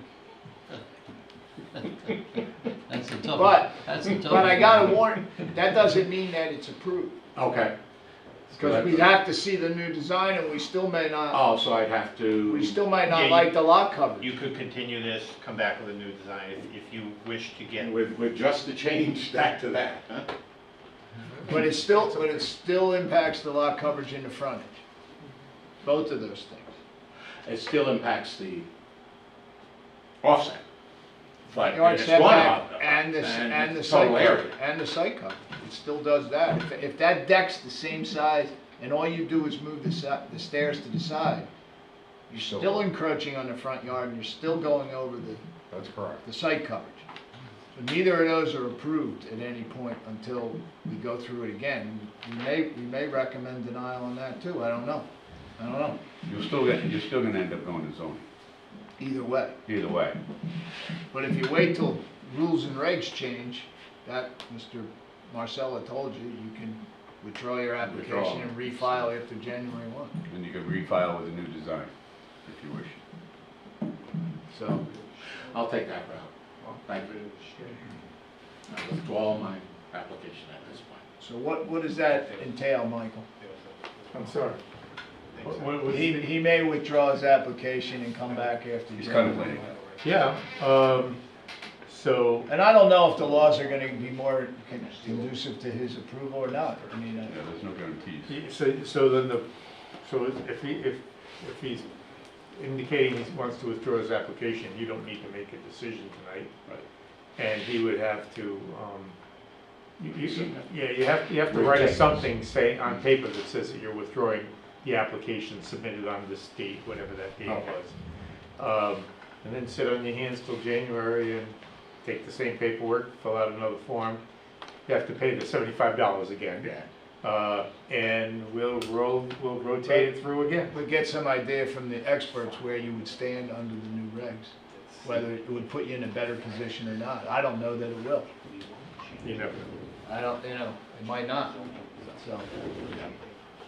That's a tough, But- that's a tough. But I gotta warn, that doesn't mean that it's approved. Okay. Because we have to see the new design and we still may not, Oh, so I'd have to. we still might Yeah, not you- like the lot coverage. You could continue this, come back with a new design if you wish to get. With just the change back to that, huh? But it still impacts the lot coverage in the frontage. Both of those things. It still impacts the offset. But Yard it's one setback of them. and the total site coverage, area. and the site coverage. It still does that. If that deck's the same size and all you do is move the stairs to the side, You're still encroaching on the front yard and you're still going over That's correct. the site coverage. So neither of those are approved at any point until we go through it again. We may recommend denial on that too, I don't know. You're still gonna end up going to zoning, Either way. either way. But if you wait till rules and regs change, that, Mr. Marcella told you, you can withdraw your application and refile after January 1. And you can refile with a new design, if you wish. So, I'll take that route. Well, thank you. I withdraw my application at this point. so what does that entail, Michael? I'm sorry. What was the- He may withdraw his application and come back after He's January. contemplating. Yeah, so, And I don't know if the laws are gonna be more conducive to his approval or not. I mean, Yeah, there's no guarantees. so if he's indicating he wants to withdraw his application, you don't need to make a decision tonight. Right. And he would have to, you have to write something, say, on paper that says that you're withdrawing the application submitted on this date, whatever that date was. And then sit on your hands till January and take the same paperwork, fill out another form. You have to pay the $75 again. Yeah. And we'll rotate it through again. we get some idea from the experts where you would stand under the new regs, whether it would put you in a better position or not. I don't know that it will. You never know. I don't, it might not, so.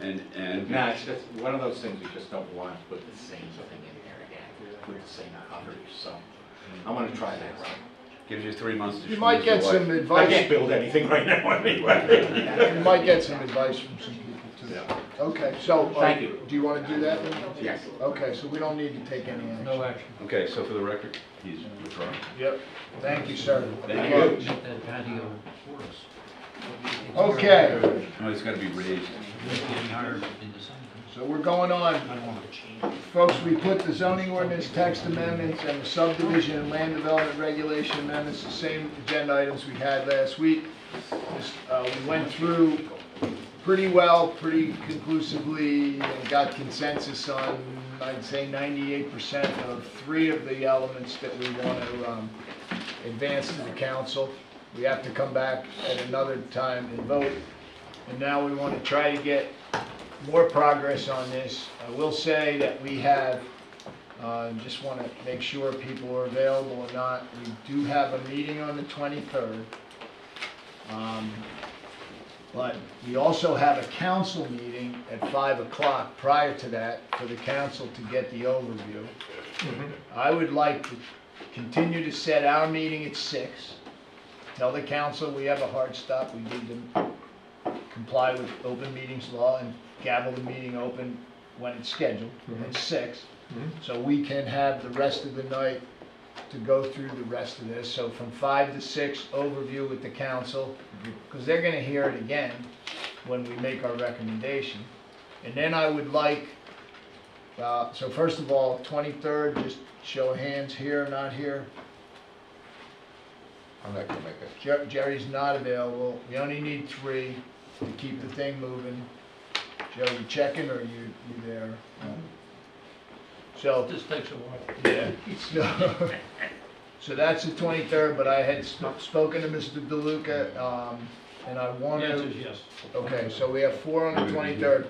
And No, it's just one of those things we just don't want to put the same thing in there again, with the same coverage, so I'm gonna try that route. gives you 3 months to. You might get some I advice, can't build anything right now anyway. you might get some advice from some people too. Yeah. Okay, so. Thank you. Do you wanna do that? Yes. Okay, so we don't need to take any action. No action. Okay, so for the record, he's withdrawing. Yep, thank you, sir. Thank Good luck. you. Make that patio for us. Okay, No, it's gotta be raised. It's getting hard in December. so we're going on. I don't want to change. Folks, we put the zoning ordinance text amendments and the subdivision and land development regulation amendments, the same agenda items we had last week. We went through pretty well, pretty conclusively, and got consensus on, I'd say 98% of 3 of the elements that we want to advance to the council. We have to come back at another time and vote. And now we want to try to get more progress on this. I will say that we have, just want to make sure people are available or not. We do have a meeting on the 23rd. But we also have a council meeting at 5 o'clock prior to that for the council to get the overview. I would like to continue to set our meeting at 6. Tell the council we have a hard stop. We need to comply with open meetings law and gavel the meeting open when it's scheduled, at 6. So we can have the rest of the night to go through the rest of this. So from 5 to 6, overview with the council, because they're going to hear it again when we make our recommendation. And then I would like, so first of all, 23rd, just show of hands here, not here. I'm not gonna make it. Jerry's not available. We only need 3 to keep the thing moving. Joe, you checking or you there? So, This takes a while. yeah. So that's the 23rd, but I had spoken to Mr. DeLuca, and I The want answer to, is yes. okay, so we have 4 on the 23rd.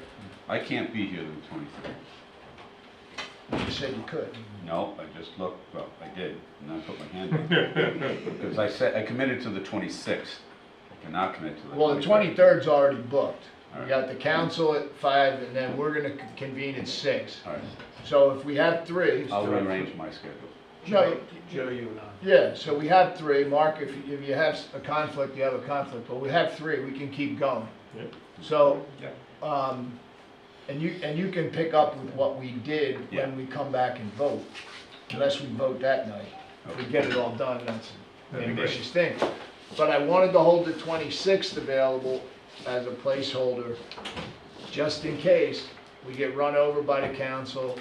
I can't be here the 23rd. You said you could. No, I just looked, well, I did, and I put my hand up. Because I said, I committed to the 26th. I cannot commit to the 23rd. Well, the 23rd's already booked. We All got the council at 5, and then we're gonna convene at 6. All right, So if we have 3. I'll rearrange my schedule. Joe, Joe, you and I. yeah, so we have 3. Mark, if you have a conflict, you have a conflict, but we have 3, we can keep going. Yep. So, Yep. and you can pick up with what we did Yeah. when we come back and vote, unless we vote that night. If we get it all done, that's an That'd be great. ambitious thing. But I wanted to hold the 26th available as a placeholder, just in case we get run over by the council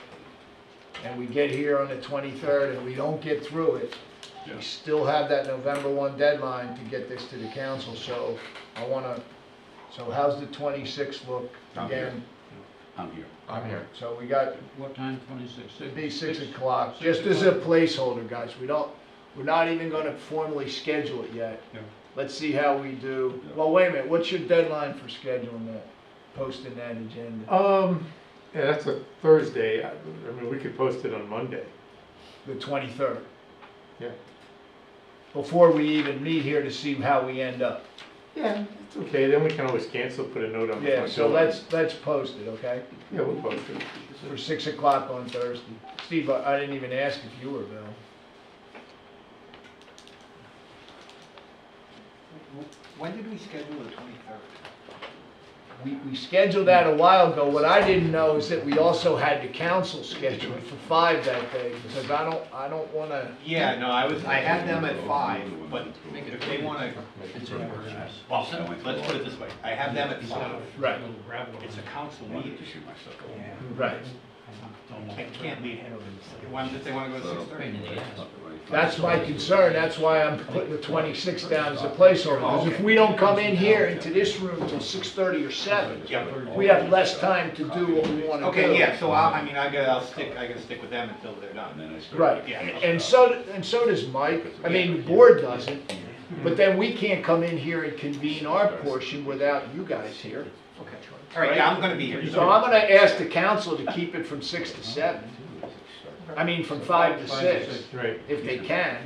and we get here on the 23rd and we don't get through it. Yeah. We still have that November 1 deadline to get this to the council, so I wanna, so how's the 26th look I'm here. again? I'm here. I'm here. So we got, What time, 26? it'd be 6 o'clock, just as a placeholder, guys. We're not even gonna formally schedule it yet. Yeah. Let's see how we do. Well, wait a minute, what's your deadline for scheduling that, posting that agenda? Yeah, that's a Thursday. I mean, we could post it on Monday. The 23rd? Yeah. Before we even meet here to see how we end up. Yeah, it's okay. Then we can always cancel, put a note on the Yeah, front so door. let's post it, okay? Yeah, we'll post it. For 6 o'clock on Thursday. Steve, I didn't even ask if you were available. When did we schedule the 23rd? We scheduled that a while ago. What I didn't know is that we also had the council scheduled for 5 that day, because I don't wanna, Yeah, no, I had them at 5, but if they wanna, well, let's put it this way, I have them at 5. right, It's a council meeting. right. I can't leave him. If they wanna go to 6:30. That's my concern, that's why I'm putting the 26th down as a placeholder, because if we don't come in here into this room till 6:30 or 7, Yeah. we have less time to do what we wanna do. Okay, yeah, so I gotta stick with them until they're done. Right, Yeah. and so does Mike, I mean, the board doesn't, but then we can't come in here and convene our portion without you guys here. Okay. All right, yeah, I'm gonna be here. So I'm gonna ask the council to keep it from 6 to 7. I mean, from 5 to 6, Right. if they can.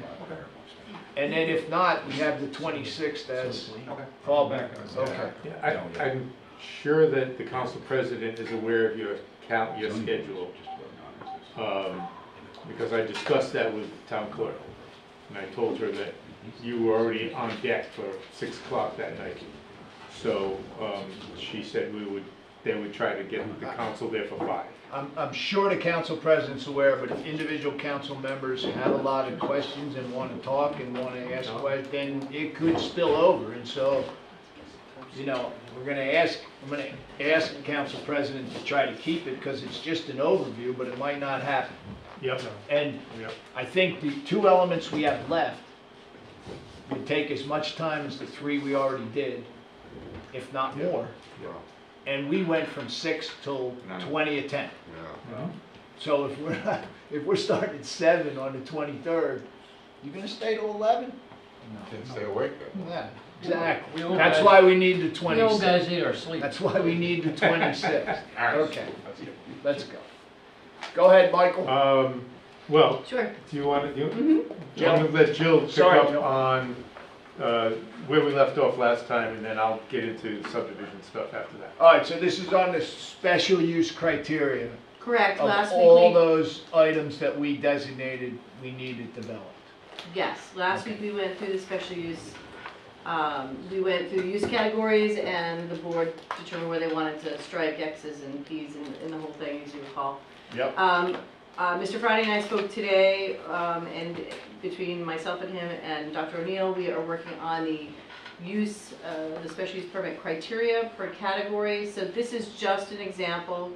And then if not, we have the 26th as Okay. fallback. Okay. Yeah, I'm sure that the council president is aware of your schedule, because I discussed that with the town clerk. And I told her that you were already on deck for 6 o'clock that night. So, she said they would try to get the council there for 5. I'm sure the council president's aware, but if individual council members have a lot of questions and want to talk and want to ask questions, then it could spill over. And so, I'm gonna ask the council president to try to keep it, because it's just an overview, but it might not happen. Yep. And Yep. I think the 2 elements we have left would take as much time as the 3 we already did, if not more. And we went from 6 till 20 of 10. Yeah. So if we're starting at 7 on the 23rd, you gonna stay till 11? Can't stay awake then. Yeah, exactly. We old That's guys- why we need the The old 26th. guys need our sleep. That's why we need the 26th. All right. Okay, let's go. Go ahead, Michael. Well, Sure. do you want to, Jill. let Jill pick Sorry, up Jill. on where we left off last time, and then I'll get into subdivision stuff after that. All right, so this is on the special use criteria Correct, of last week all we, those items that we designated we needed developed. yes, last week we went through the special use, we went through use categories and the board determined where they wanted to strike X's and P's in the whole thing, as you recall. Yep. Mr. Friday and I spoke today, and between myself and him and Dr. O'Neill, we are working on the the special use permit criteria per category. So this is just an example.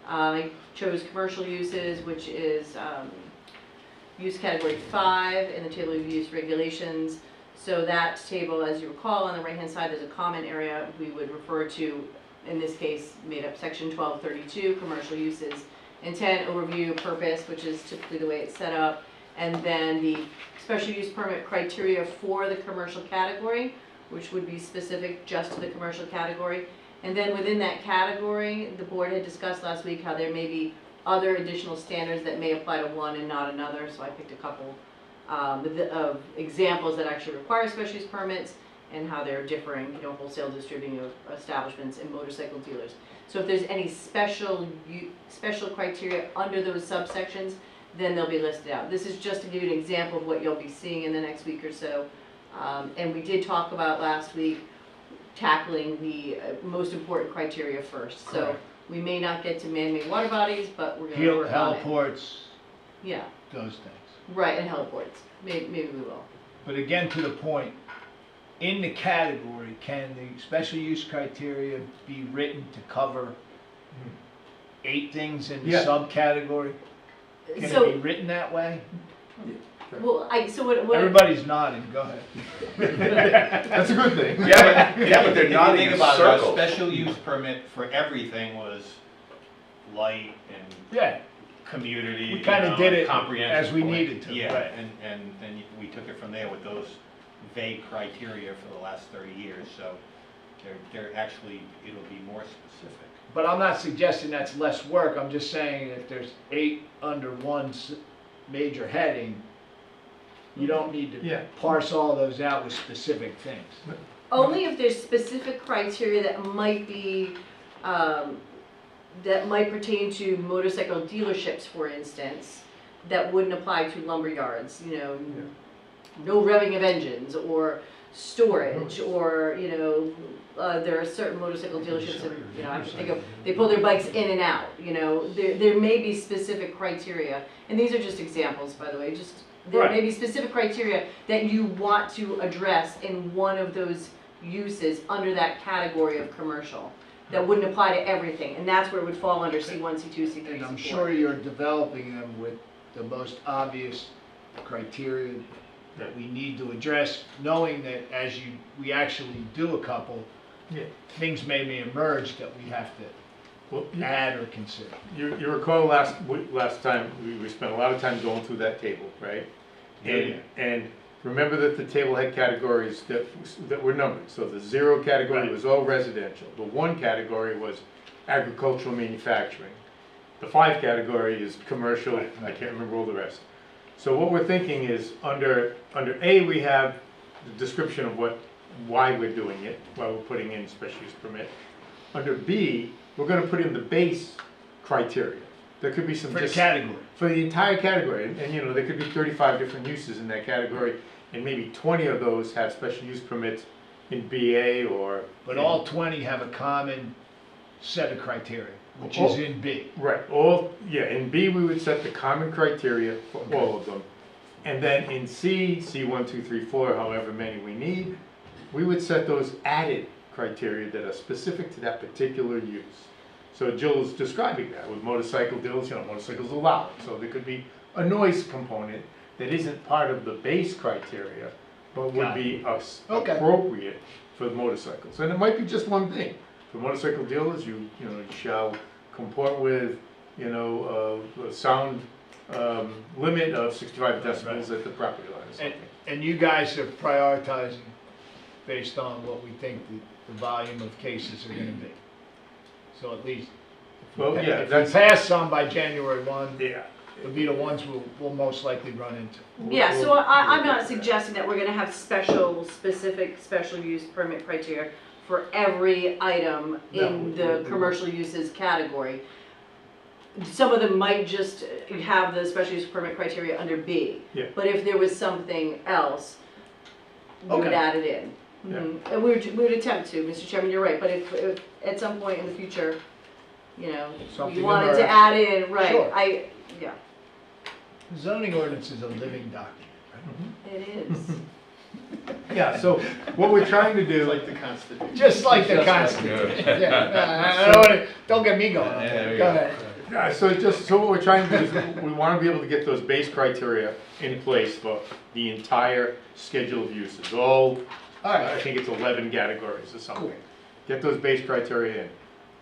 I chose commercial uses, which is use category 5 in the table of use regulations. So that table, as you recall, on the right-hand side, there's a comment area we would refer to, in this case, made up section 1232, commercial uses. Intent, overview, purpose, which is typically the way it's set up, and then the special use permit criteria for the commercial category, which would be specific just to the commercial category. And then within that category, the board had discussed last week how there may be other additional standards that may apply to one and not another, so I picked a couple of examples that actually require special use permits and how they're differing, wholesale distributing establishments and motorcycle dealers. So if there's any special criteria under those subsections, then they'll be listed out. This is just to give you an example of what you'll be seeing in the next week or so. And we did talk about last week tackling the most important criteria first. So Correct. we may not get to man-made water bodies, but we're going to work on it. Heliports, Yeah, those things. right, and heliports. Maybe we will. But again, to the point, in the category, can the special use criteria be written to cover 8 things in the Yeah. subcategory? Can it be So, written that way? well, so what Everybody's nodding, go ahead. That's a good thing. Yeah, but they're if you nodding think in about it, circles. our special use permit for everything was light and Yeah, community, we kinda did it comprehensive as we plan. needed to, Yeah, right. and we took it from there with those vague criteria for the last 30 years, so they're actually, it'll be more specific. but I'm not suggesting that's less work, I'm just saying if there's 8 under one major heading, you don't need to Yeah. parse all those out with specific things. Only if there's specific criteria that might be, that might pertain to motorcycle dealerships, for instance, that wouldn't apply to lumber yards, you know, no revving of engines, or storage, or, you know, there are certain motorcycle dealerships that, you know, I can think of, they pull their bikes in and out, you know, there may be specific criteria, and these are just examples, by the way, just, there may be specific criteria that you want to address in one of those uses under that category of commercial, that wouldn't apply to everything, and that's where it would fall under C1, C2, C3, And I'm C4. sure you're developing them with the most obvious criteria that we need to address, knowing that as we actually do a couple, Yeah. things may emerge that we have to Well, add or consider. you recall last time, we spent a lot of time going through that table, right? And remember that the table had categories that were numbered. So the 0 category was all residential. The 1 category was agricultural manufacturing. The 5 category is commercial. I can't remember all the rest. So what we're thinking is under A, we have the description of why we're doing it, why we're putting in special use permit. Under B, we're going to put in the base criteria. There could be some For the category. for the entire category, and you know, there could be 35 different uses in that category, and maybe 20 of those have special use permits in BA or. But all 20 have a common set of criteria, which is in B. Right, in B, we would set the common criteria for all of them. And then in C, C1, 2, 3, 4, however many we need, we would set those added criteria that are specific to that particular use. So Jill's describing that with motorcycle deals, you know, motorcycles allowed. So there could be a noise component that isn't part of the base criteria, but would be appropriate for the motorcycles. And it might be just one thing. For motorcycle dealers, you shall comport with, you know, a sound limit of 65 decibels at the property line or something. And you guys are prioritizing based on what we think the volume of cases are gonna be. So at least, Well, yeah, if we that's, pass some by January 1, yeah. it'll be the ones we'll most likely run into. Yeah, so I'm not suggesting that we're gonna have specific special use permit criteria for every item in the commercial uses category. Some of them might just have the special use permit criteria under B. Yeah. But if there was something else, we would Okay. add it in. Yeah. And we would attempt to, Mr. Chairman, you're right, but if at some point in the future, you know, Something you wanted to emerged. add in, right, Sure. yeah, The zoning ordinance is a living document. it is. Yeah, so what we're trying to do. Like the Constitution. Just like the Just like Constitution. Yeah, don't get me going on There that. you Go go. ahead. So what we're trying to do is we want to be able to get those base criteria in place for the entire schedule of uses. All I right, think it's 11 categories or something. Cool. Get those base criteria in.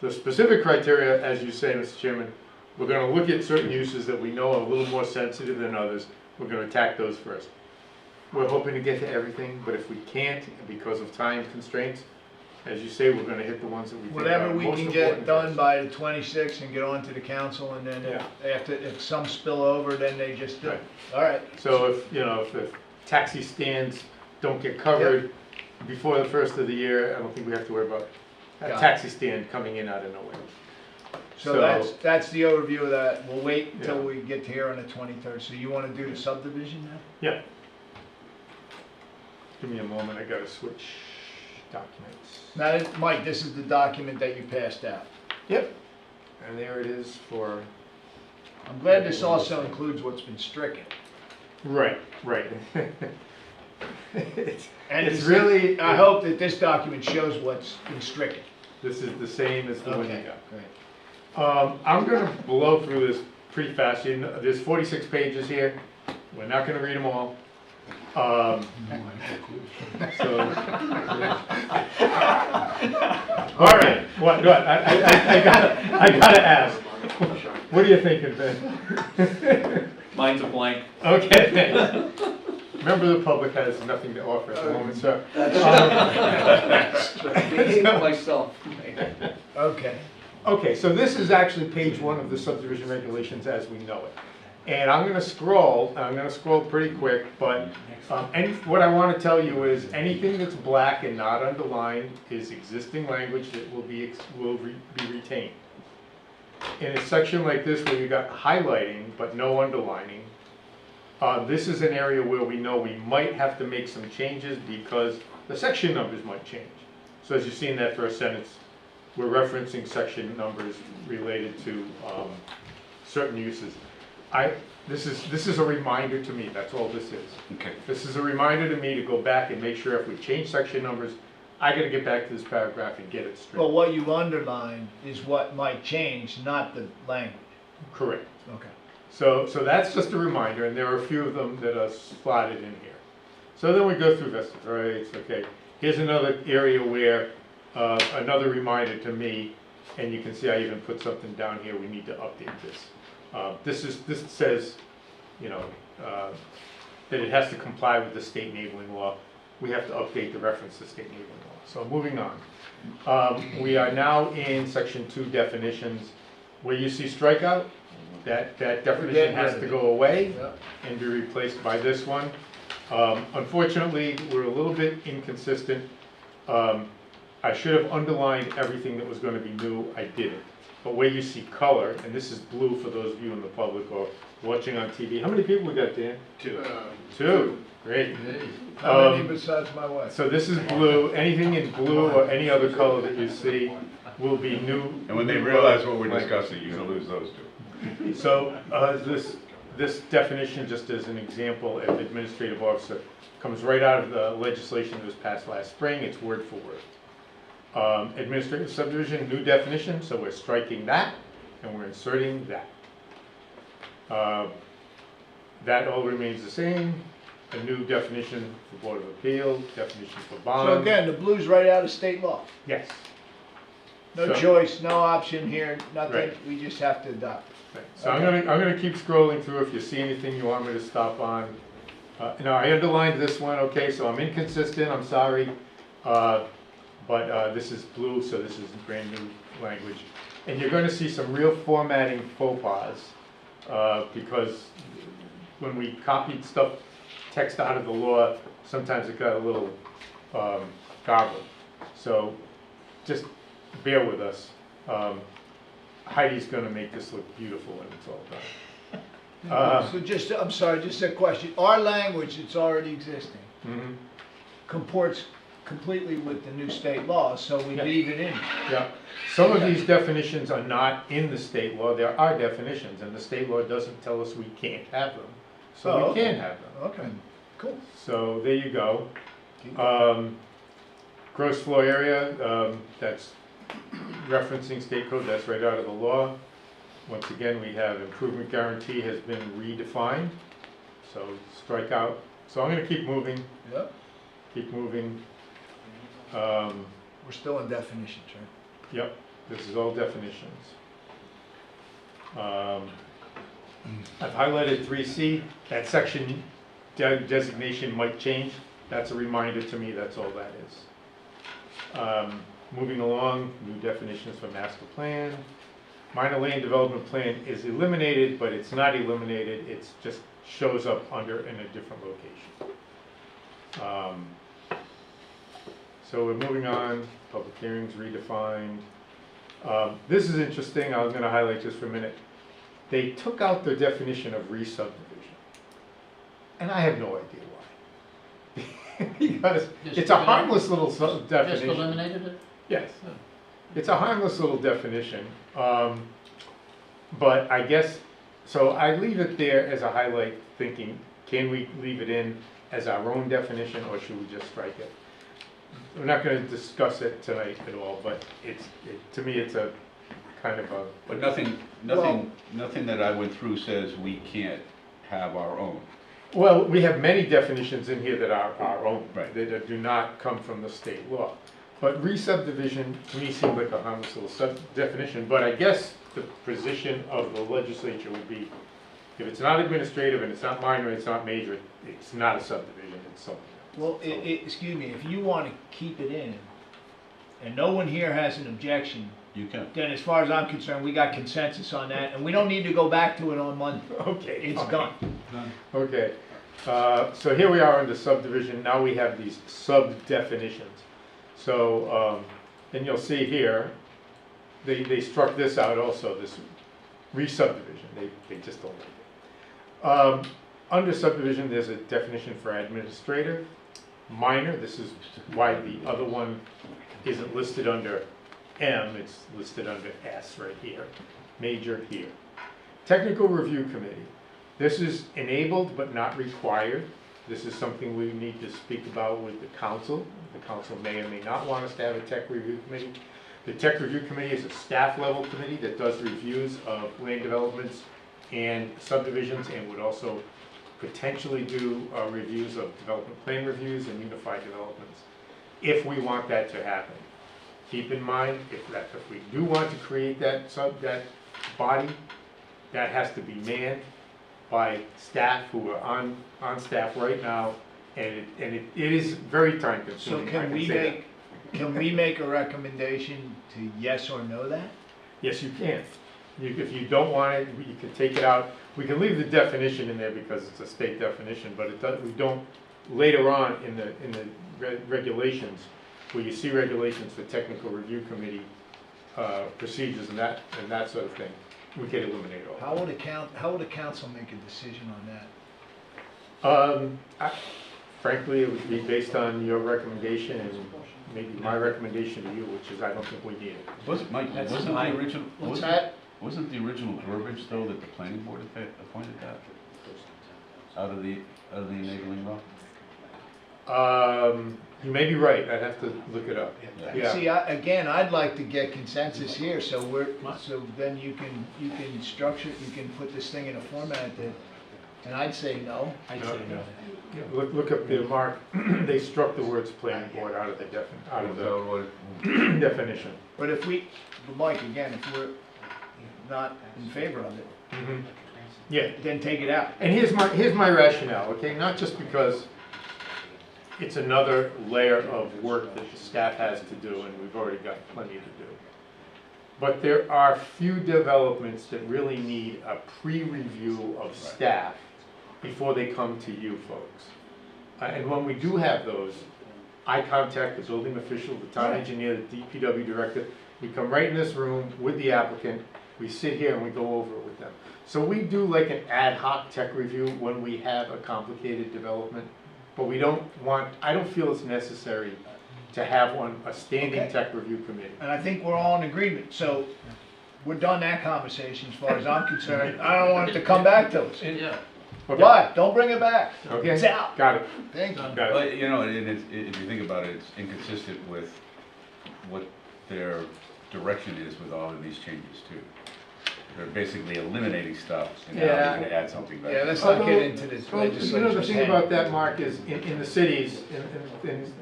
The specific criteria, as you say, Mr. Chairman, we're going to look at certain uses that we know are a little more sensitive than others. We're going to attack those first. We're hoping to get to everything, but if we can't, because of time constraints, as you say, we're going to hit the ones that we think are whatever we most can important get done first. by the 26th and get on to the council, and then if some spill over, then they just do it. All right. So if the taxi stands don't get covered before the first of the year, I don't think we have to worry about a Got it. taxi stand coming in out of nowhere. So that's the overview of that. We'll wait until Yeah. we get to here on the 23rd. So you want to do the subdivision now? Yeah. Give me a moment, I gotta switch documents. Now, Mike, this is the document that you passed out. Yep. And there it is for. I'm glad this also includes what's been stricken. Right. And It's really. I hope that this document shows what's been stricken. This is the same as the one you Okay, got. great. I'm gonna blow through this pretty fast. There's 46 pages here. We're not gonna read them all. So. All right. What? I gotta ask. What are you thinking, Ben? Mine's a blank. Okay. Member of the public has nothing to offer at the moment, sir. Behave myself. Okay. Okay, so this is actually page 1 of the subdivision regulations as we know it. And I'm gonna scroll pretty quick, but what I wanna tell you is anything that's black and not underlined is existing language that will be retained. In a section like this where you got highlighting but no underlining, this is an area where we know we might have to make some changes because the section numbers might change. So as you see in that first sentence, we're referencing section numbers related to certain uses. This is a reminder to me, that's all this is. Okay. This is a reminder to me to go back and make sure if we change section numbers, I gotta get back to this paragraph and get it straight. Well, what you underlined is what might change, not the language. Correct. Okay. So that's just a reminder, and there are a few of them that are slotted in here. So then we go through this, right? Okay. Here's another area where another reminder to me, and you can see I even put something down here. We need to update this. This says, you know, that it has to comply with the state enabling law. We have to update the reference to state enabling law. So moving on. We are now in section 2 definitions. Where you see strikeout, that definition has to go away and be replaced by this one. Unfortunately, we're a little bit inconsistent. I should have underlined everything that was going to be new. I didn't. But where you see color, and this is blue for those of you in the public or watching on TV. How many people we got, Dan? 2. 2. Great. How many besides my wife? So this is blue. Anything in blue or any other color that you see will be new. And when they realize what we're discussing, you're gonna lose those 2. So this definition, just as an example, of administrative officer, comes right out of the legislation that was passed last spring. It's word for word. Administrative subdivision, new definition, so we're striking that and we're inserting that. That all remains the same. A new definition for Board of Appeal, definition for bond. So again, the blue's right out of state law. Yes. No So- choice, no option here, nothing, Right. we just have to adopt. Right. So I'm gonna keep scrolling through. If you see anything you want me to stop on. Now I underlined this one, okay, so I'm inconsistent, I'm sorry. But this is blue, so this is brand new language. And you're gonna see some real formatting faux pas, because when we copied text out of the law, sometimes it got a little garbled. So just bear with us. Heidi's gonna make this look beautiful when it's all done. So just, I'm sorry, just a question. Our language that's already existing Mhm. comports completely with the new state law, so we Yeah. leave it in. Yeah, some of these definitions are not in the state law. There are definitions, and the state law doesn't tell us we can't have them. So Oh, we okay. can have them. Okay, cool. So there you go. Gross floor area, that's referencing state code, that's right out of the law. Once again, we have improvement guarantee has been redefined, so strike out. So I'm gonna keep moving, Yep, keep moving. we're still in definitions, right? Yep, this is all definitions. I've highlighted 3C, that section designation might change. That's a reminder to me, that's all that is. Moving along, new definitions for master plan. Minor land development plan is eliminated, but it's not eliminated, it just shows up in a different location. So we're moving on, public hearings redefined. This is interesting, I'm gonna highlight this for a minute. They took out the definition of re-subdivision. And I have no idea why. Because Just it's a took it out? harmless little Just definition. eliminated it? Yes. It's a harmless little definition. But I guess, so I leave it there as a highlight thinking, can we leave it in as our own definition or should we just strike it? We're not gonna discuss it tonight at all, but to me, it's a kind of a, But nothing that I went through says we can't have our own. well, we have many definitions in here that are our own, Right. that do not come from the state law. But re-subdivision to me seemed like a harmless little sub-definition, but I guess the position of the legislature would be, if it's not administrative and it's not minor, it's not major, it's not a subdivision, it's something else. Well, excuse me, if you want to keep it in, and no one here has an objection, You can. then as far as I'm concerned, we got consensus on that, and we don't need to go back to it on Monday. Okay, It's fine. done. Okay, so here we are under subdivision, now we have these sub-definitions. So, and you'll see here, they struck this out also, this re-subdivision, they just don't like it. Under subdivision, there's a definition for administrative, minor, this is why the other one isn't listed under M, it's listed under S right here, major here. Technical Review Committee, this is enabled but not required. This is something we need to speak about with the council. The council may or may not want us to have a tech review committee. The tech review committee is a staff level committee that does reviews of land developments and subdivisions, and would also potentially do reviews of development plan reviews and unified developments, if we want that to happen. Keep in mind, if we do want to create that body, that has to be manned by staff who are on staff right now, and it is very time So consuming. can we make a recommendation to yes or no that? Yes, you can. If you don't want it, you can take it out. We can leave the definition in there because it's a state definition, but we don't, later on in the regulations, where you see regulations for technical review committee procedures and that sort of thing, we can eliminate all. How would a council make a decision on that? Frankly, it would be based on your recommendation and maybe my recommendation to you, which is I don't think we need it. Wasn't What's that? Wasn't the original verbiage though that the planning board had appointed that? Out of the enabling law? You may be right, I'd have to look it up. Yeah. See, again, I'd like to get consensus here, so then you can structure, you can put this thing in a format that, and I'd say no. I'd say no. Look up the mark, they struck the words planning board out of the definition. But Mike, again, if we're not in favor of it, Yeah, then take it out. and here's my rationale, okay, not just because it's another layer of work that the staff has to do, and we've already got plenty to do. But there are few developments that really need a pre-review of staff before they come to you folks. And when we do have those, I contact the building official, the town engineer, the DPW director. We come right in this room with the applicant, we sit here and we go over it with them. So we do like an ad hoc tech review when we have a complicated development. But I don't feel it's necessary to have a standing tech review committee. And I think we're all in agreement, so we're done that conversation as far as I'm concerned. I don't want it to come back to us. Yeah. Okay. Why? Don't bring it back. Okay, It's out. got it, Thank you. got Well, it. you know, and if you think about it, it's inconsistent with what their direction is with all of these changes too. They're basically eliminating stuff, and now Yeah. they're gonna add something back. Yeah, let's not get into this Well, legislature's you know, the thing head. about that, Mark, is in the cities, in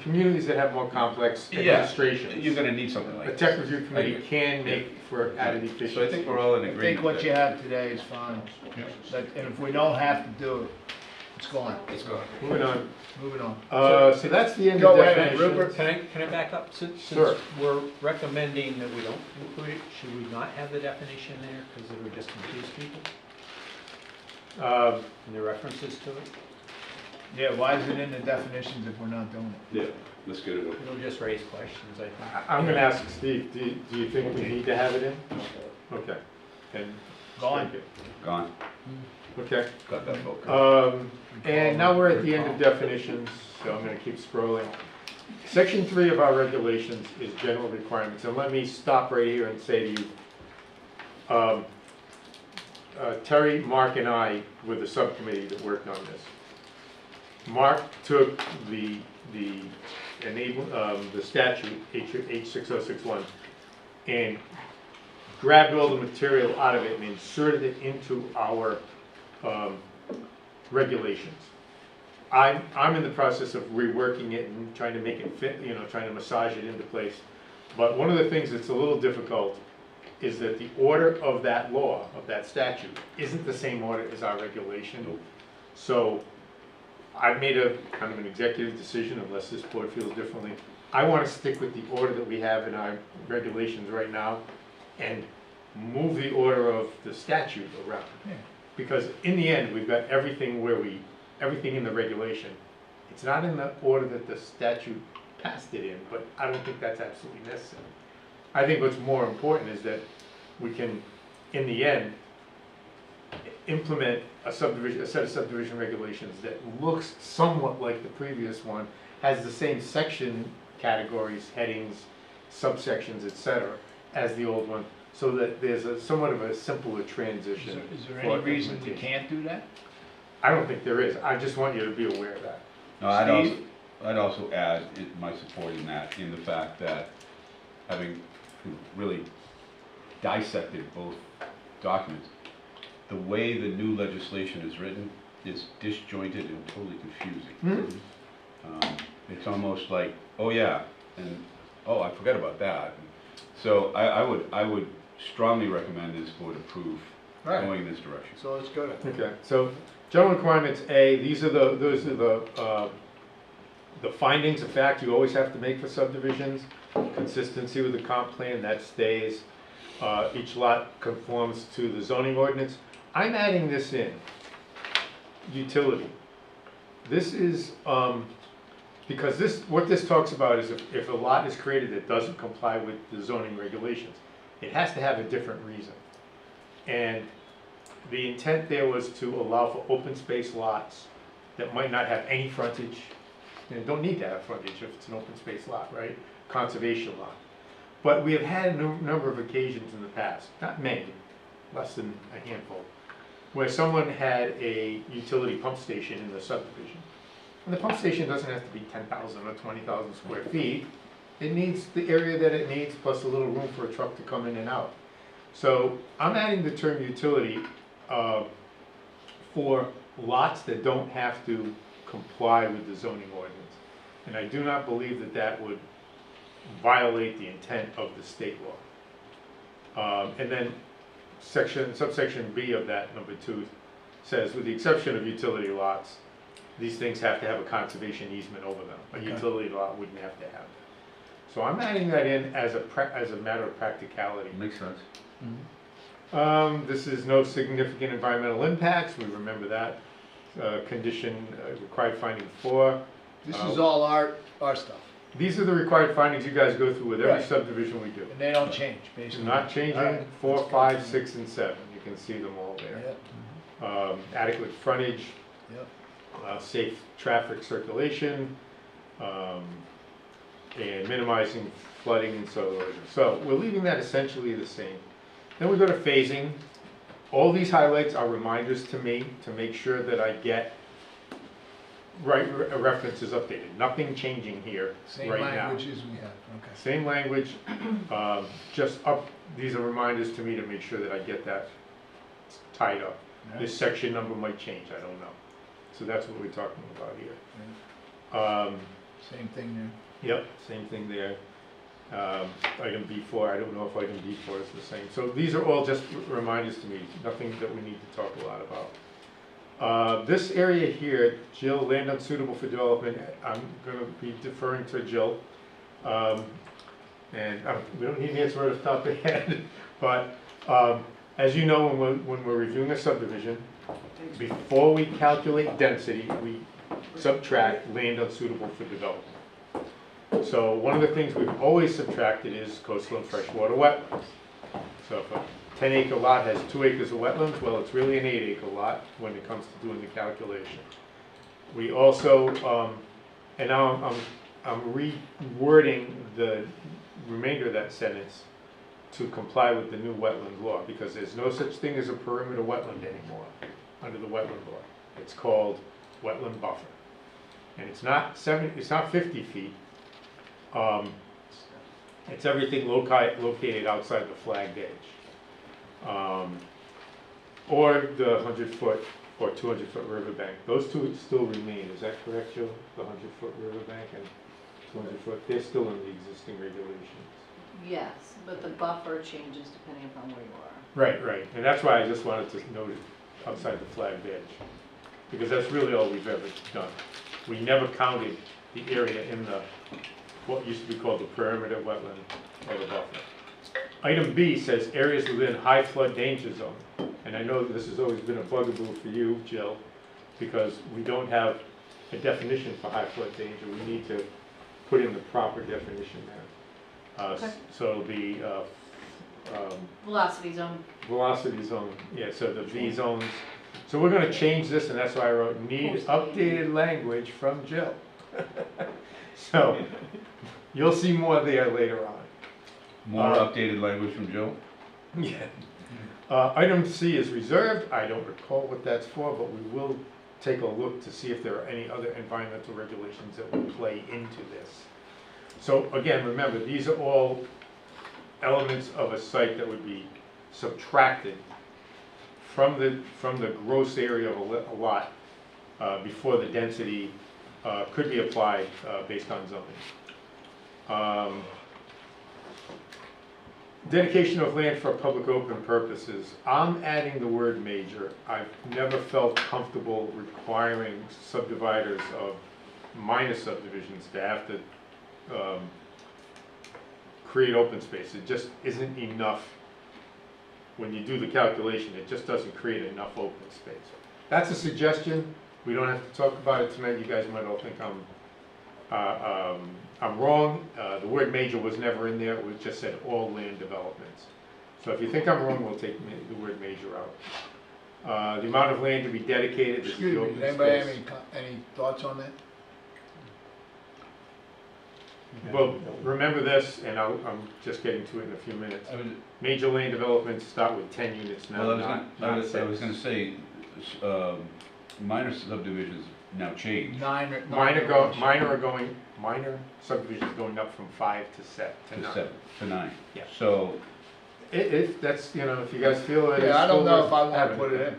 communities that have more complex administrations, You're gonna need something like a this. tech review committee can make for added efficiency. So I think we're all in I think agreement. what you that- have today is fine. And if we don't have to do it, it's gone. Let's go. Moving on. Moving on. So that's the end Go of ahead, definitions. Rupert. Can I back up? Since Sure. we're recommending that we don't include it, should we not have the definition there? Because it would just confuse people and the references to it? Yeah, why is it in the definitions if we're not doing it? Yeah, let's get it over. It'll just raise questions, I think. I'm gonna ask Steve, do you think we need to have it in? Okay. And Gone. strike it. Gone. Okay. Got that vote. And now we're at the end of definitions, so I'm gonna keep scrolling. Section 3 of our regulations is general requirements, and let me stop right here and say to you, Terry, Mark, and I were the subcommittee that worked on this. Mark took the statute, H6061, and grabbed all the material out of it and inserted it into our regulations. I'm in the process of reworking it and trying to make it fit, trying to massage it into place. But one of the things that's a little difficult is that the order of that law, of that statute, isn't the same order as our regulation. So I've made a kind of an executive decision, unless this board feels differently. I want to stick with the order that we have in our regulations right now and move the order of the statute around. Yeah. Because in the end, we've got everything everything in the regulation. It's not in the order that the statute passed it in, but I don't think that's absolutely necessary. I think what's more important is that we can, in the end, implement a set of subdivision regulations that looks somewhat like the previous one, has the same section categories, headings, subsections, etc., as the old one, so that there's somewhat of a simpler transition. Is there for any reason you implementation. can't do that? I don't think there is. I just want you to be aware of that. No, I'd also add my support in that, in the fact that having really dissected both documents, the way the new legislation is written is disjointed and totally confusing. It's almost like, oh yeah, and oh, I forgot about that. So I would strongly recommend this board approve going in this direction. So let's go to. Okay, so general requirements A, those are the findings of fact you always have to make for subdivisions. Consistency with the comp plan, that stays. Each lot conforms to the zoning ordinance. I'm adding this in, utility. This is, because what this talks about is if a lot is created that doesn't comply with the zoning regulations, it has to have a different reason. And the intent there was to allow for open space lots that might not have any frontage, and don't need to have frontage if it's an open space lot, right? Conservation lot. But we have had a number of occasions in the past, not many, less than a handful, where someone had a utility pump station in the subdivision. And the pump station doesn't have to be 10,000 or 20,000 square feet. It needs the area that it needs, plus a little room for a truck to come in and out. So I'm adding the term utility for lots that don't have to comply with the zoning ordinance. And I do not believe that that would violate the intent of the state law. And then subsection B of that, number 2, says, with the exception of utility lots, these things have to have a conservation easement over them. A utility lot wouldn't have to have that. So I'm adding that in as a matter of practicality. Makes sense. This is no significant environmental impacts. We remember that. Condition required finding 4. This is all our stuff, These are the required findings you guys go through with every Right. subdivision we do. and they don't change, It's basically. not changing. All right. 4, 5, 6, and 7. You can see them all there. Yeah, Adequate frontage, yep. safe traffic circulation, and minimizing flooding and soil erosion. So we're leaving that essentially the same. Then we go to phasing. All these highlights are reminders to me to make sure that I get references updated. Nothing changing here Same right now. language as we have, okay. Same language, these are reminders to me to make sure that I get that tied up. This section number might change, I don't know. So that's what we're talking about here. Same thing there. Yep, same thing there. Item B4, I don't know if item D4 is the same. So these are all just reminders to me, nothing that we need to talk a lot about. This area here, Jill, land unsuitable for development, I'm going to be deferring to Jill. And we don't need an answer right off the top of the head, but as you know, when we're reviewing a subdivision, before we calculate density, we subtract land unsuitable for development. So one of the things we've always subtracted is coastal and freshwater wetlands. So if a 10-acre lot has 2 acres of wetlands, well, it's really an 8-acre lot when it comes to doing the calculation. We also, and now I'm rewording the remainder of that sentence to comply with the new wetland law, because there's no such thing as a perimeter wetland anymore under the wetland law. It's called wetland buffer. And it's not 50 feet. It's everything located outside the flagged edge. Or the 100-foot or 200-foot riverbank. Those two still remain, is that correct, Joe? The 100-foot riverbank and 200-foot, they're still in the existing regulations. Yes, but the buffer changes depending upon where you are. Right, right, and that's why I just wanted to note it outside the flagged edge, because that's really all we've ever done. We never counted the area in the, what used to be called the perimeter wetland or the buffer. Item B says areas within high flood danger zone, and I know this has always been a bugaboo for you, Jill, because we don't have a definition for high flood danger. We need to put in the proper definition there. Okay. So it'll be Velocity zone. velocity zone, yeah, so the V zones. So we're gonna change this, and that's why I wrote, need updated language from Jill. So, you'll see more there later on. More updated language from Joe? Yeah. Item C is reserved, I don't recall what that's for, but we will take a look to see if there are any other environmental regulations that will play into this. So again, remember, these are all elements of a site that would be subtracted from the gross area of a lot before the density could be applied based on zoning. Dedication of land for public open purposes. I'm adding the word major. I've never felt comfortable requiring subdividers of minor subdivisions to have to create open space. It just isn't enough. When you do the calculation, it just doesn't create enough open space. That's a suggestion. We don't have to talk about it tonight. You guys might all think I'm wrong. The word major was never in there. It just said all land developments. So if you think I'm wrong, we'll take the word major out. The amount of land to be dedicated is the Excuse me, open does anybody have space. any thoughts on that? Well, remember this, and I'm just getting to it in a few minutes. Major land developments start with 10 units now, Well, not I was six. gonna say, minor subdivisions now change. Minor subdivisions going up from 5 to 9. 7 to 9. Yeah. So, That's, if you guys feel it. Yeah, I don't know if I want wanna put it in.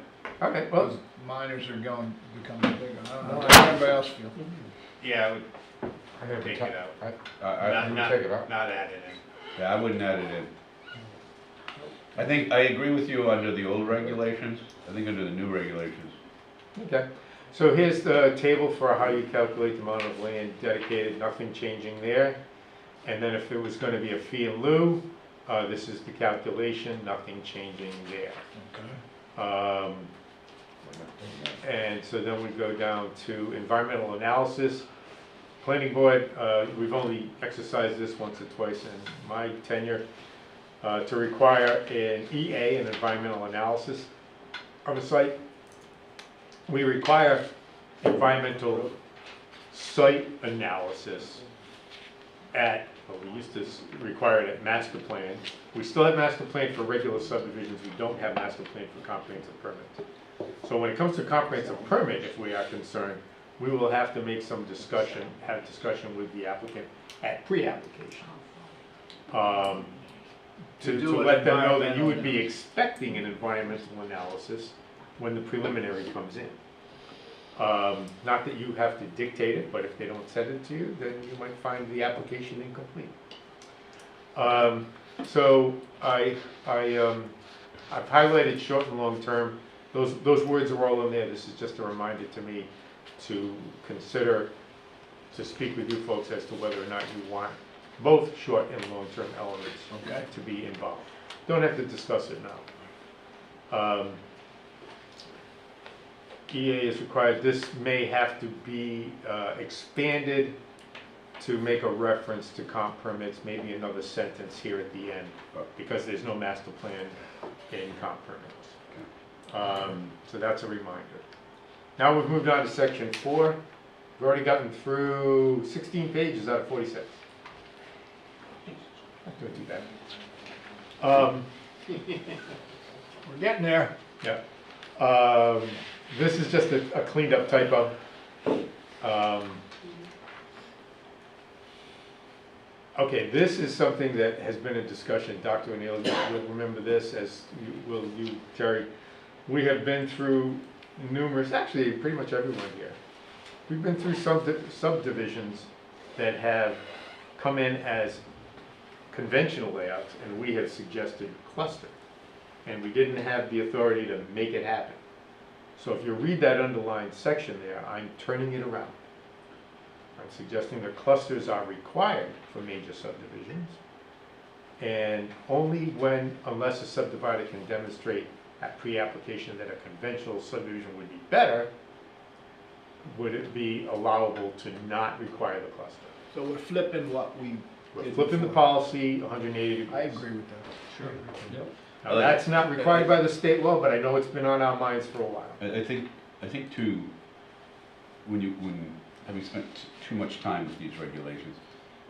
Okay, well, Because minors are becoming bigger. I don't know how everybody else feel. Yeah, I would I think take we it out. I would take it out. Not add it in. yeah, I wouldn't add it in. I think, I agree with you under the old regulations. I think under the new regulations. okay. So here's the table for how you calculate the amount of land dedicated, nothing changing there. And then if it was going to be a fee in lieu, this is the calculation, nothing changing there. Okay. And so then we go down to environmental analysis. Planning board, we've only exercised this once or twice in my tenure, to require an EA, an environmental analysis of a site. We require environmental site analysis we used to require it at master plan. We still have master plan for regular subdivisions, we don't have master plan for comprehensive permits. So when it comes to comprehensive permit, if we are concerned, we will have to have discussion with the applicant at pre-application. To let them know that you would be expecting an environmental analysis when the preliminary comes in. Not that you have to dictate it, but if they don't send it to you, then you might find the application incomplete. So I've highlighted short and long term. Those words are all in there. This is just a reminder to me to consider, to speak with you folks as to whether or not you want both short and long term elements to be involved. Don't have to discuss it now. EA is required. This may have to be expanded to make a reference to comp permits, maybe another sentence here at the end, because there's no master plan in comp permits. So that's a reminder. Now we've moved on to section 4. We've already gotten through 16 pages out of 46. Not doing too bad. We're getting there. Yeah. This is just a cleaned up typo. Okay, this is something that has been a discussion. Dr. O'Neill, you will remember this, as will you, Terry. We have been through numerous, actually, pretty much everyone here. We've been through subdivisions that have come in as conventional layouts, and we have suggested cluster. And we didn't have the authority to make it happen. So if you read that underlined section there, I'm turning it around. I'm suggesting that clusters are required for major subdivisions, and only when, unless a subdivider can demonstrate at pre-application that a conventional subdivision would be better, would it be allowable to not require the cluster. So we're flipping what we We're did flipping the before. policy 180 degrees. I agree with that. Sure. Now, that's not required by the state law, but I know it's been on our minds for a while. I think too, when having spent too much time with these regulations,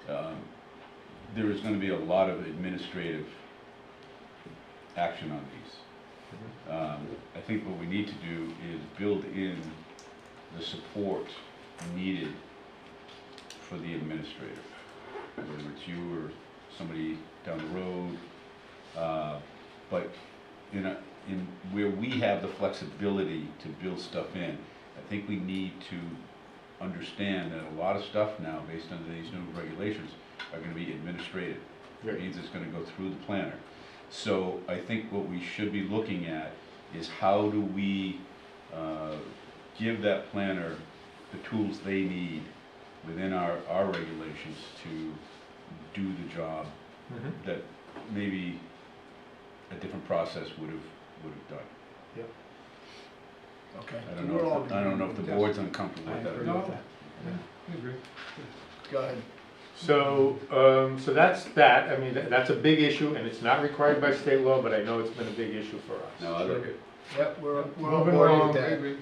there is gonna be a lot of administrative action on these. I think what we need to do is build in the support needed for the administrator, whether it's you or somebody down the road. But in where we have the flexibility to build stuff in, I think we need to understand that a lot of stuff now, based on these new regulations, are going to be administrative. It means it's going to go through the planner. So I think what we should be looking at is how do we give that planner the tools they need within our regulations to do the job that maybe a different process would have done. Yep. Okay. I don't know if the board's uncomfortable with that or not. I agree. Go ahead. So, so that's that. I mean, that's a big issue, and it's not required by state law, but I know it's been a big issue for us. No, I like it. Yep, we're on Moving board along. with that.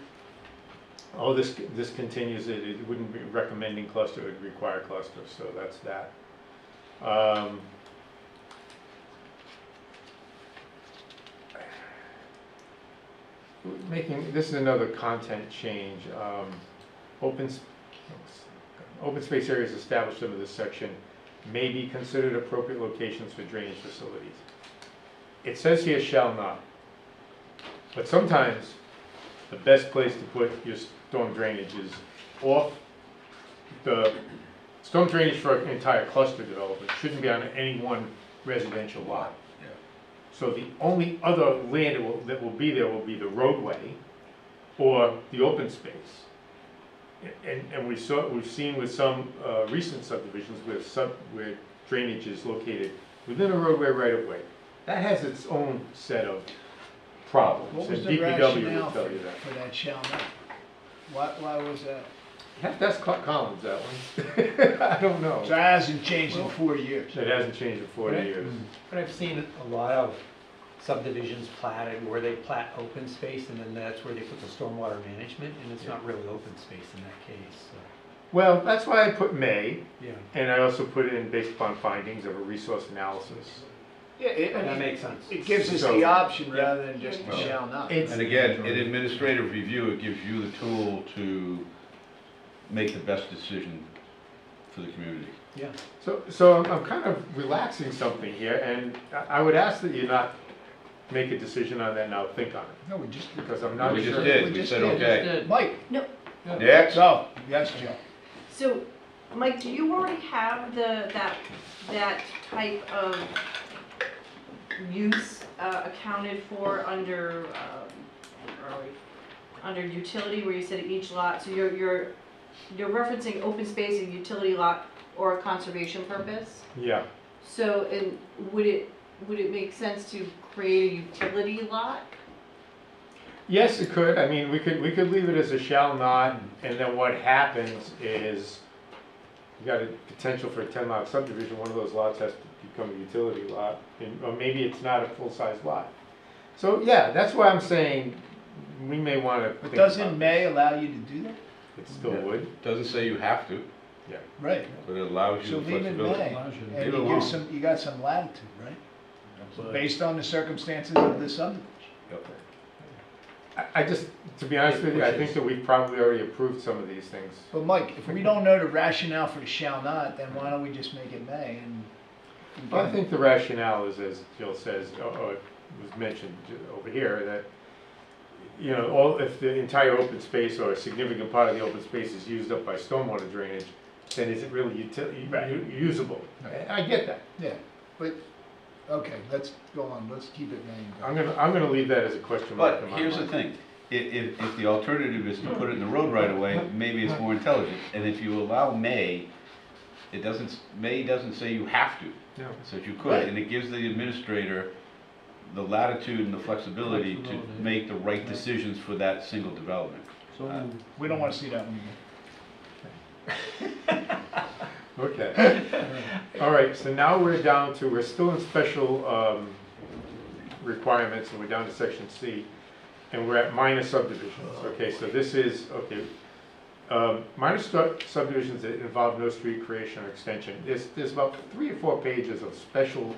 Oh, this continues, it wouldn't be recommending cluster, it would require cluster, so that's that. This is another content change. Open space areas established under this section may be considered appropriate locations for drainage facilities. It says here shall not, but sometimes the best place to put your storm drainage is off the, storm drainage for an entire cluster development shouldn't be on any one residential lot. Yeah. So the only other land that will be there will be the roadway or the open space. And we've seen with some recent subdivisions where drainage is located within a roadway right of way. That has its own set of problems. What was And the DPW rationale will tell you that. for that shall not? Why was that? You have to ask Collins that one. I don't know. So it hasn't changed in 4 years. It hasn't changed in 40 years. But I've seen a lot of subdivisions platted where they plat open space and then that's where they put the stormwater management and it's not really open space in that case, so. Well, that's why I put may, Yeah, and I also put it in based upon findings of a resource analysis. Yeah, that makes sense. it gives us So- the option rather than just the Well, shall not. It's, And again, in administrative review, it gives you the tool to make the best decision for the community. Yeah. so I'm kind of relaxing something here, and I would ask that you not make a decision on that now, think on it, No, we just, because I'm not We sure. just did, we just said did. okay. Mike, Next. so, yes, Joe. So, Mike, do you already have that type of use accounted for under, where are we? Under utility, where you said each lot, so you're referencing open space and utility lot or a conservation purpose? Yeah, So, and would it make sense to create a utility lot? yes, it could, I mean, we could leave it as a shall not, and then what happens is, you got a potential for a 10-lot subdivision, one of those lots has to become a utility lot, or maybe it's not a full-size lot. So, yeah, that's why I'm saying, we may want to. But doesn't May allow you to do that? It still would. Doesn't say you have to, Right. but it allows So you the leave it flexibility. May, and you give some, you got some latitude, right? Based on the circumstances of the subdivision. I just, to be honest with you, I think that we've probably already approved some of these things. But Mike, if we don't know the rationale for the shall not, then why don't we just make it May and? Well, I think the rationale is, as Jill says, or was mentioned over here, that you know, if the entire open space or a significant part of the open space is used up by stormwater drainage, then is it really usable? I get that. Yeah, but, okay, let's go on, let's keep it named. I'm gonna leave that as a question mark But in my here's the mind. thing, if the alternative is to put it in the road right away, maybe it's more intelligent. And if you allow May doesn't say you have to, No. it says you could, and it gives the administrator the latitude and the flexibility to Flexibility. make the right decisions for that single development. So, We don't wanna see that one again. Okay. All right, so now we're still in special requirements, and we're down to section C, and we're at minor subdivisions. Okay, so this is, okay, minor subdivisions that involve no street creation or extension. There's about 3 or 4 pages of special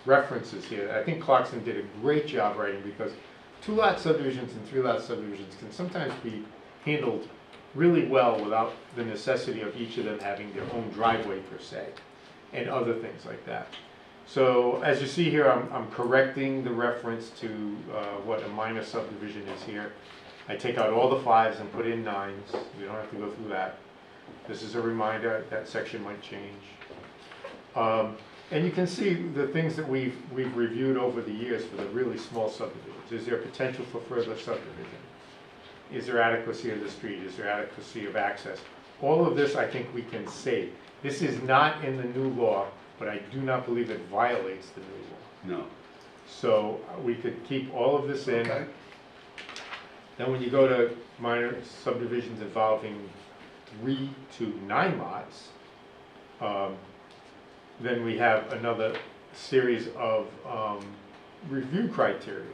references here. I think Clarkson did a great job writing, because 2-lot subdivisions and 3-lot subdivisions can sometimes be handled really well without the necessity of each of them having their own driveway per se, and other things like that. So as you see here, I'm correcting the reference to what a minor subdivision is here. I take out all the 5s and put in 9s. We don't have to go through that. This is a reminder that section might change. And you can see the things that we've reviewed over the years for the really small subdivisions. Is there potential for further subdivision? Is there adequacy of the street? Is there adequacy of access? All of this I think we can say. This is not in the new law, but I do not believe it violates the new law. No. So we could keep all of this in. Okay. Then when you go to minor subdivisions involving 3 to 9 lots, then we have another series of review criteria.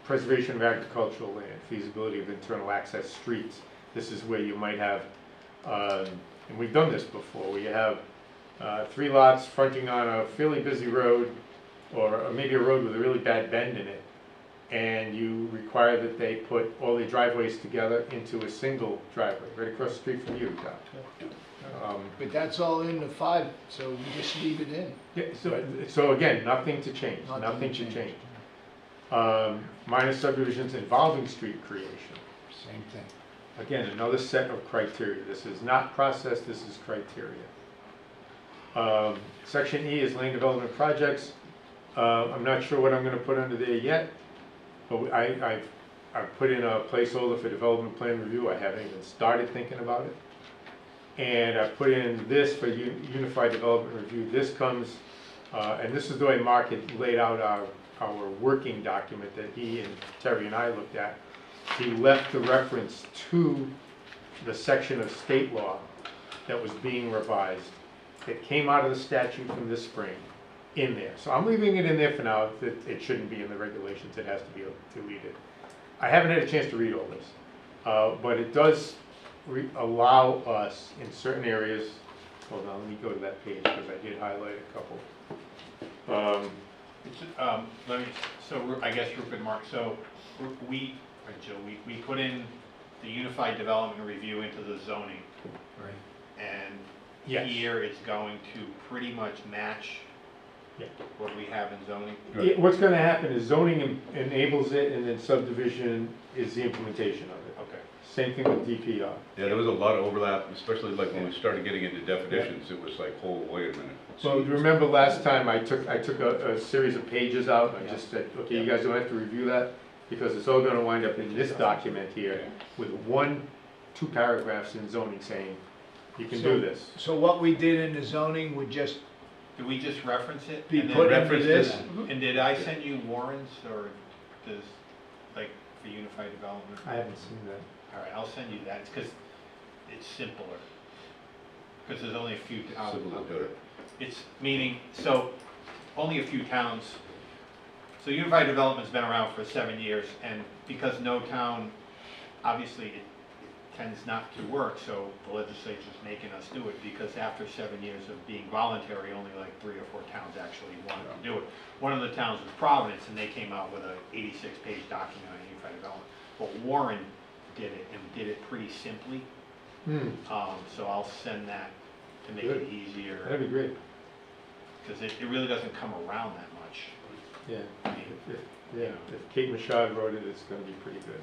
Preservation of agricultural land, feasibility of internal access streets. This is where you might have, and we've done this before, where you have 3 lots fronting on a fairly busy road, or maybe a road with a really bad bend in it, and you require that they put all the driveways together into a single driveway, right across the street from you, Tom. But that's all in the 5, so we just leave it in. Yeah, so again, nothing to change, nothing to change. Minor subdivisions involving street creation. Same thing. Again, another set of criteria. This is not process, this is criteria. Section E is land development projects. I'm not sure what I'm going to put under there yet, but I've put in a placeholder for development plan review. I haven't even started thinking about it. And I put in this for unified development review. This comes, and this is the way Mark had laid out our working document that he and Terry and I looked at. He left the reference to the section of state law that was being revised, that came out of the statute from this spring, in there. So I'm leaving it in there for now. It shouldn't be in the regulations. It has to be deleted. I haven't had a chance to read all this, but it does allow us in certain areas. Hold on, let me go to that page because I did highlight a couple. So I guess Rupert and Mark, so we put in the unified development review into the zoning. Right. And Yes. here it's going to pretty much match Yeah. what we have in zoning. What's going to happen is zoning enables it, and then subdivision is the implementation of it. Okay. Same thing with DPR. Yeah, there was a lot of overlap, especially like when we started getting into definitions, it was like, oh, wait a minute. So remember last time I took a series of pages out, and I just said, okay, you guys don't have to review that, because it's all going to wind up in this document here with 2 paragraphs in zoning saying, you can do this. So what we did in the zoning would just Do we just reference it? be and then put into reference this? this. And did I send you warrants, or does, like, for unified development? I haven't seen that. All right, I'll send you that, because it's simpler. Because there's only a few, Simple to do it. it's meaning, so, only a few towns. So unified development's been around for 7 years, and because no town, obviously, it tends not to work, so the legislature's making us do it, because after 7 years of being voluntary, only like 3 or 4 towns actually wanted to do it. One of the towns was Providence, and they came out with a 86-page document on unified development. But Warren did it, and did it pretty simply. So I'll send that to make Good. it easier. That'd be great. because it really doesn't come around that much. Yeah, I mean, if Kate Machad wrote it, it's gonna be pretty good.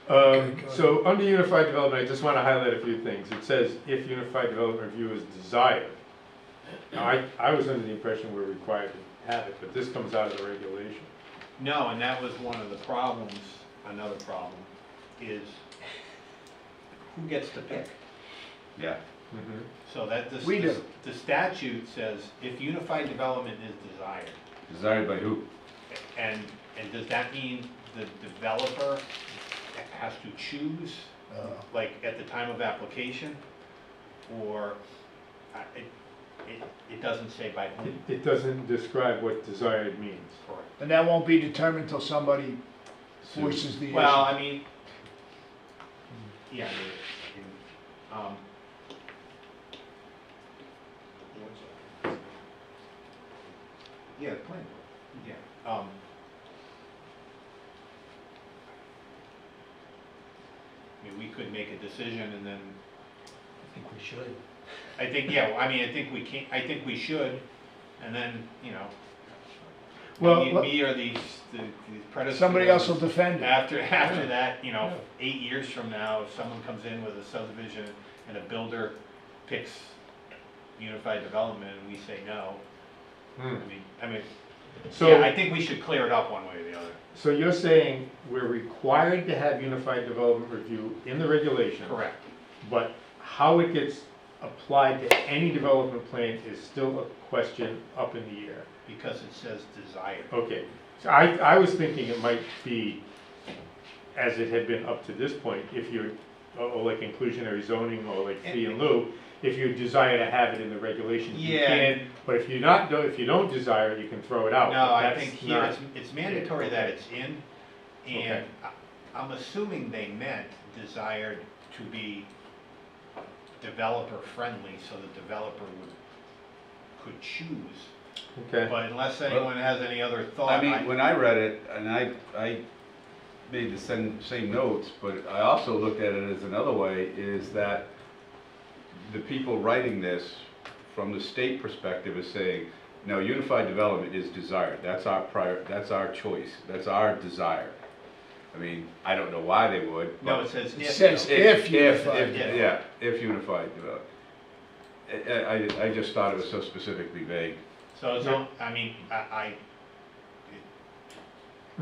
Okay, So under unified development, I just wanna highlight a few things. It says, if unified development review is desired. Now, I was under the impression we're required to have it, but this comes out of the regulation. No, and that was one of the problems, another problem, is who gets to pick? Yeah. So that We do. the statute says if unified development is desired, Desired by who? and does that mean the developer has to choose, like at the time of application? Or, it doesn't say by whom. It doesn't describe what desired means. Correct. And that won't be determined until somebody voices the issue. Well, I mean, yeah, Yeah, the plan. yeah, I mean, we could make a decision and then, I think we should. I think, yeah, I mean, I think we can, I think we should, and then, you know, Well, me or the predecessor. somebody else will defend it. After that, you know, 8 years from now, if someone comes in with a subdivision and a builder picks unified development and we say no, I mean, So, yeah, I think we should clear it up one way or the other. so you're saying we're required to have unified development review in the regulation? Correct. But how it gets applied to any development plan is still a question up in the air. Because it says desired. Okay, so I was thinking it might be, as it had been up to this point, if you're, or like inclusionary zoning or like fee and lieu, if you desire to have it in the regulations, you Yeah. can, but if you don't desire it, you can throw it out. No, But I that's think here, not- it's mandatory that it's in, and Okay. I'm assuming they meant desired to be developer friendly, so the developer could choose. Okay, But unless anyone has any other thought, I mean, when I read it, and I made the same notes, but I also looked at it as another way, is that the people writing this, from the state perspective, is saying, no, unified development is desired, that's our choice, that's our desire. I mean, I don't know why they would, no, but. it says It if. says if unified. Yeah, if unified development. I just thought it was so specifically vague. So it's, I mean,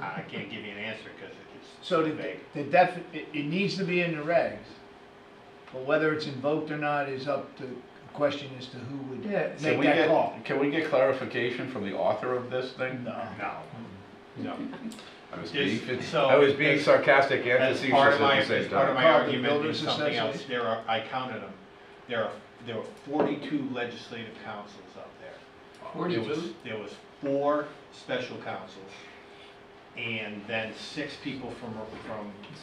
I can't give you an answer because it's So vague. it needs to be in the regs, but whether it's invoked or not is up to, the question as to who would Yeah, make that call. Can we get clarification from the author of this thing? No. No. I was There's- being, so, I was being as- sarcastic and As facetious part at of my, the same as part of time. my Call the argument Builders is something else, Association. I counted them, there were 42 legislative councils up there. There was 4 special councils, and then 6 people from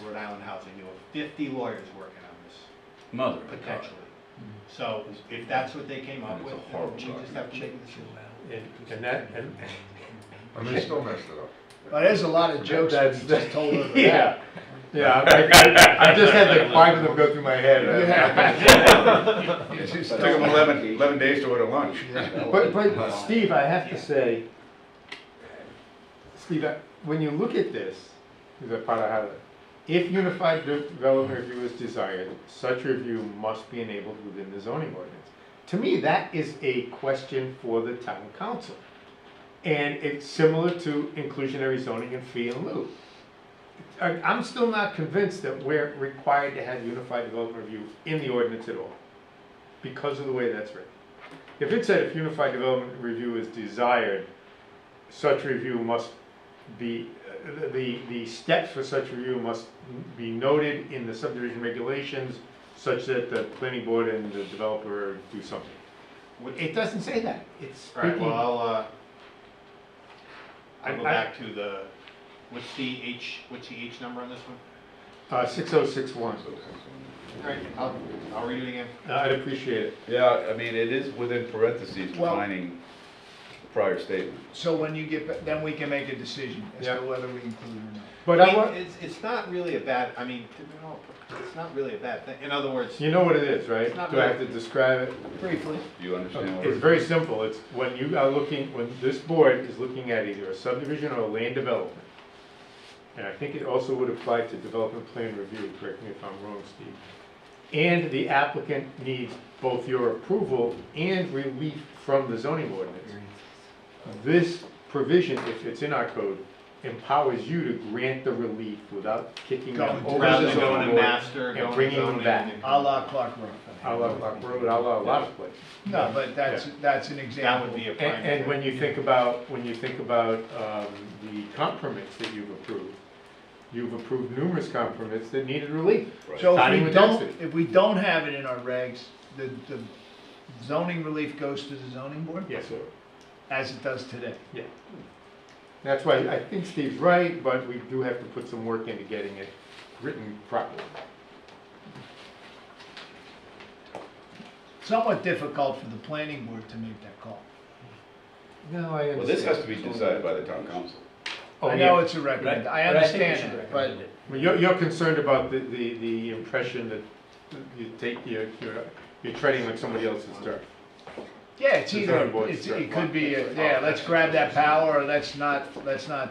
Rhode Island Housing. There were 50 lawyers working on this, Mother of God. potentially. So if that's what they came up That is with, a then horrible we just have to make a decision. And they still messed it up. But there's a lot of jokes that you just told over yeah, that. yeah, I just had like 5 of them go through my head. It's It just- took them 11 days to order lunch. But Steve, I have to say, Steve, when you look at this, is that part of how, if unified development review is desired, such review must be enabled within the zoning ordinance. To me, that is a question for the town council. And it's similar to inclusionary zoning and fee and lieu. I'm still not convinced that we're required to have unified development review in the ordinance at all, because of the way that's written. If it said if unified development review is desired, such review must be, the steps for such review must be noted in the subdivision regulations such that the planning board and the developer do something. It doesn't say that. It's All right, speaking. well, I'll go I- back to the, what's the H number on this one? 6061. All right, I'll read it again. I'd appreciate it. Yeah, I mean, it is within parentheses Well- defining prior statement. So when you get, then we can make a decision as Yeah. to whether we include it or not. But I I mean, want, it's not really a bad, I mean, it's not really a bad thing. In other words, you know what it is, right? It's not Do I have really- to describe it? Briefly. Do you understand what It's we're very simple. It's when you are looking, when this board is looking at either a subdivision or a land development. And I think it also would apply to development plan review, correct me if I'm wrong, Steve. And the applicant needs both your approval and relief from the zoning ordinance. This provision, if it's in our code, empowers you to grant the relief without kicking them Going to over rather the than going zoning to board master, and going to bringing them zoning, back. A la Clark Road. A la Lock Road, a la a lot of places. No, but that's an that example. would be a And, prime. and when you think about, the comp permits that you've approved numerous comp permits that needed relief. Right. So Starting if we with don't, density. if we don't have it in our regs, the zoning relief goes to the zoning board? Yes, sir. As it does today. That's why I think Steve's right, but we do have to put some work into getting it written properly. Somewhat difficult for the planning board to make that call. No, I understand. Well, this has to be decided by the town council. Oh, I know yeah. it's a recommend, But I I think we understand should that, but recommend it. Well, you're concerned about the impression that you're treading like somebody else's turf. yeah, it's The either, zoning board's it could be, yeah, let's grab that power, or let's not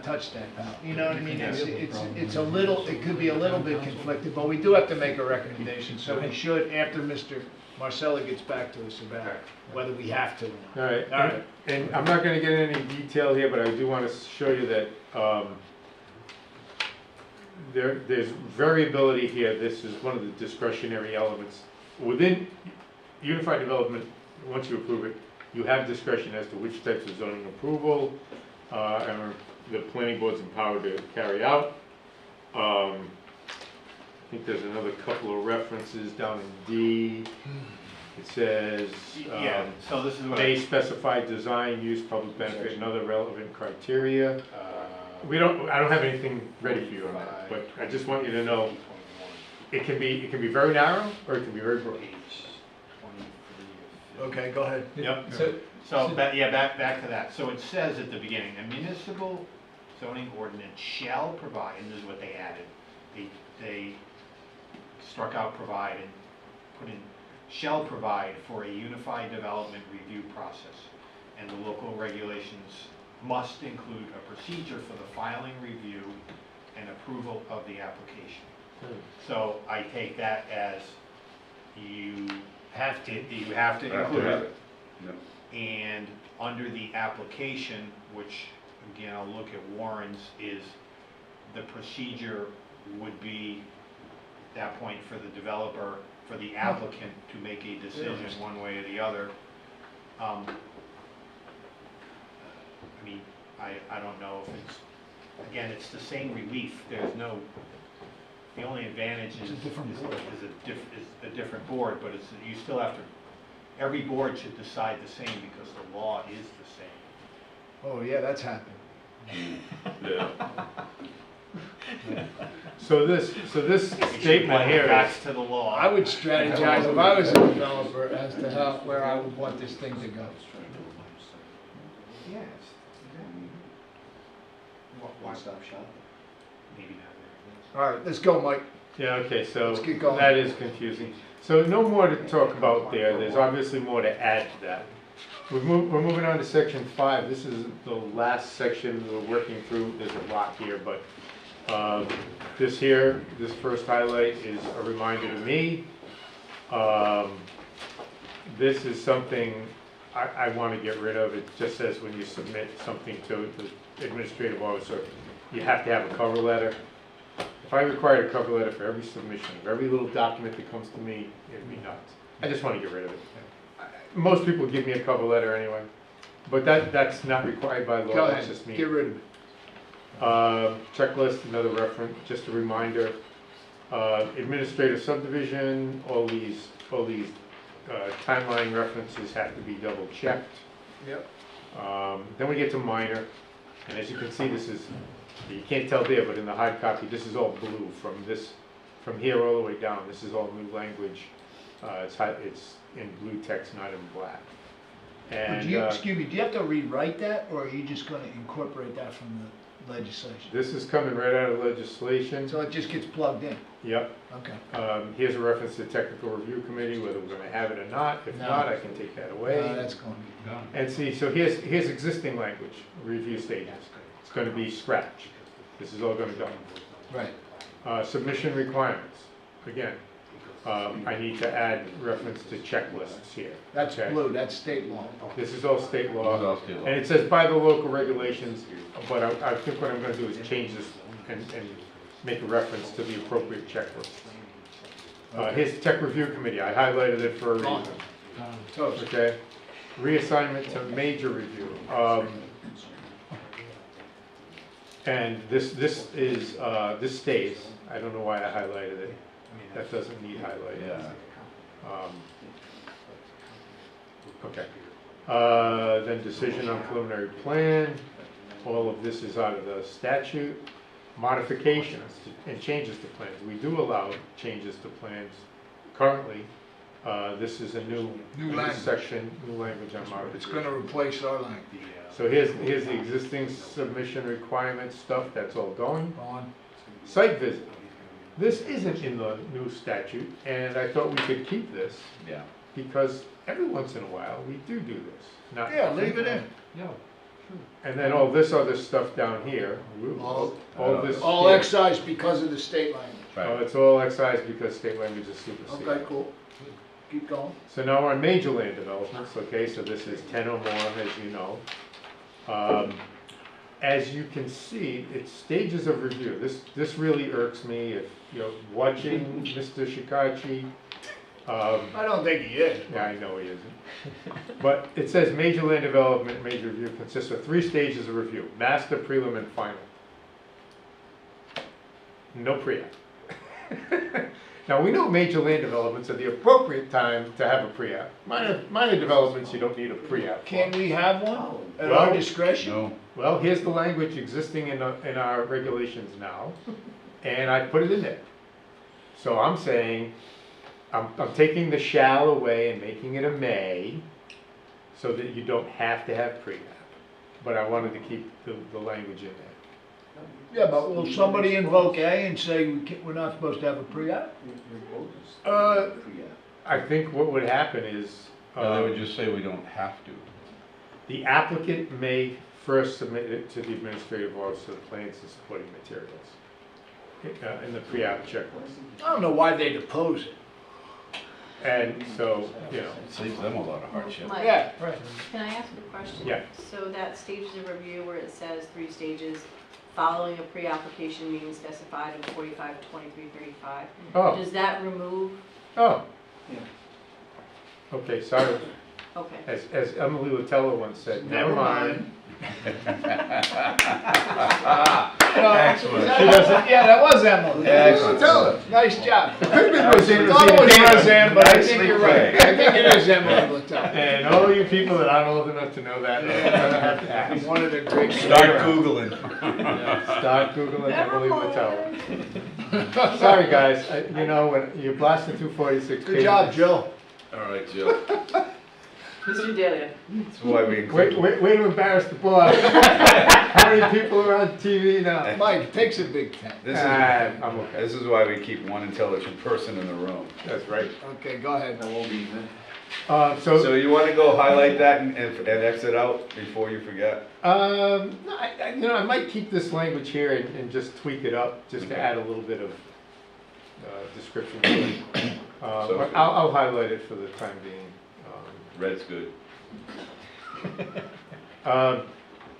touch that power. You know what I mean? It's a little, it could be a little bit conflicted, but we do have to make a recommendation, so we should, after Mr. Marcella gets back to us about whether we have to or not. All right, All right. and I'm not gonna get into any detail here, but I do wanna show you that, there's variability here. This is one of the discretionary elements. Within unified development, once you approve it, you have discretion as to which types of zoning approval, and the planning board's empowered to carry out. I think there's another couple of references down in D. It says, Yeah, so this is what. may specify design, use, public benefit, and other relevant criteria. uh, I don't have anything ready for you on that, but I just want you to know, it can be very narrow, or it can be very broad. Okay, go ahead. Yep. So, back to that. So it says at the beginning, a municipal zoning ordinance shall provide, and this is what they added. They struck out provide and put in, shall provide for a unified development review process. And the local regulations must include a procedure for the filing, review, and approval of the application. So I take that as you have to include Have to have it. it. And under the application, which again, I'll look at Warren's, is the procedure would be at that point for the developer, for the applicant to make a decision one way or the other. I mean, I don't know if it's, again, it's the same relief, there's no, the only advantage is, It's a different board. is a different board, but it's, you still have to, every board should decide the same because the law is the same. Oh, yeah, that's happened. Yeah. So this statement here is, Backs to the law. I would strategize if I was a developer as to how, where I would want this thing to go. Yes. One-stop shop. Maybe not very All right, let's go, Mike. yeah, okay, so Let's get going. that is confusing. So no more to talk about there, there's obviously more to add to that. We're moving on to section 5, this is the last section we're working through, there's a lot here, but this first highlight is a reminder to me. This is something I want to get rid of. It just says when you submit something to the administrative officer, you have to have a cover letter. If I required a cover letter for every submission, of every little document that comes to me, it'd be nuts. I just want to get rid of it. Most people give me a cover letter anyway, but that's not required by Go law, ahead, that's just me. get rid of it. Checklist, another reference, just a reminder. Administrative subdivision, all these timeline references have to be double checked. Yep. Then we get to minor, and as you can see, this is, you can't tell there, but in the hard copy, this is all blue from here all the way down. This is all new language. It's in blue text, not in black. Do you, excuse me, do you have to rewrite that, or are you just gonna incorporate that from the legislation? This is coming right out of legislation. So it just gets plugged in? Yep. Okay. Here's a reference to technical review committee, whether we're gonna have it or not. If No. not, I can take that away. No, that's going. And see, so here's existing language, review stages. It's gonna be scratch. This is all gonna go. Right. Submission requirements, again, I need to add reference to checklists here. That's okay? blue, that's state law. This is all state law. This is all state law. And it says by the local regulations, but I think what I'm gonna do is change this and make a reference to the appropriate checklist. Here's the tech review committee, I highlighted it for a reason. Toast. Okay, reassignment to major review. And this is, this stays, I don't know why I highlighted it, that doesn't need highlighting. Yeah. Okay, then decision on preliminary plan, all of this is out of the statute. Modifications and changes to plans, we do allow changes to plans currently. This is a new language. section, new language on It's modifications. gonna replace our language. So here's the existing submission requirements stuff, that's all going. On. Site visit, this isn't in the new statute, and I thought we could keep this, Yeah. because every once in a while, we do this. Not Yeah, leave it in. Yeah. And then all this other stuff down here, All this. all here. excise because of the state language. Oh, it's all excised because state language is superseded. Okay, cool. Keep going. So now on major land developments, okay, so this is 10 or more, as you know. As you can see, it's stages of review. This really irks me if you're watching Mr. Shikachi. I don't think he is. Yeah, I know he isn't. But it says major land development, major review consists of 3 stages of review: master, prelim, and final. No pre-app. Now, we know major land developments are the appropriate time to have a pre-app. Minor developments, you don't need a pre-app for. Can we have one at Well, our discretion? No. Well, here's the language existing in our regulations now, and I put it in there. So I'm saying, I'm taking the shall away and making it a may, so that you don't have to have pre-app. But I wanted to keep the language in there. Yeah, but will somebody invoke A and say we're not supposed to have a pre-app? I think what would happen is, They would just say we don't have to. the applicant may first submit it to the administrative officer, the plans and supporting materials, in the pre-app checklist. I don't know why they'd oppose it. And so, you know, It saves them a lot of hardship. Mike, Yeah, right. can I ask a question? Yeah. So that stages of review where it says 3 stages, following a pre-application meeting specified in 45, 23, 35, oh, does that remove, oh. Okay, sorry, okay. as Emily Latella once said, never mind. Excellent. Yeah, that was Emily. Excellent. Tell her. Nice job. I Could've been thought it was Roseanne, but I think you're right. I think it is Emily Latella. And all you people that aren't old enough to know that, are gonna have to ask. One of the great. Start Googling. Start Googling Emily Latella. Sorry, guys, you know, when you're blasting through 46 pages. Good job, Joe. All right, Jill. Mr. Delia? That's why we include. Way to embarrass the boss. How many people are on TV now? Mike, takes a big tent. I'm okay. This is why we keep one intelligent person in the room. That's right. Okay, go ahead. So you want to go highlight that and exit out before you forget? No, I might keep this language here and just tweak it up, just to add a little bit of description to it. But I'll highlight it for the time being. Red's good.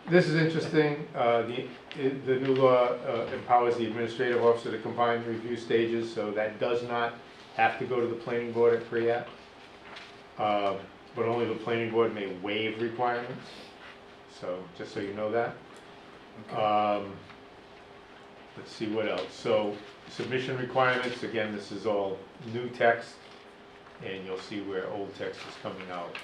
This is interesting. The new law empowers the administrative officer to combine review stages, so that does not have to go to the planning board at pre-app. But only the planning board may waive requirements. So, just so you know that. Let's see what else. So, submission requirements, again, this is all new text, and you'll see where old text is coming out.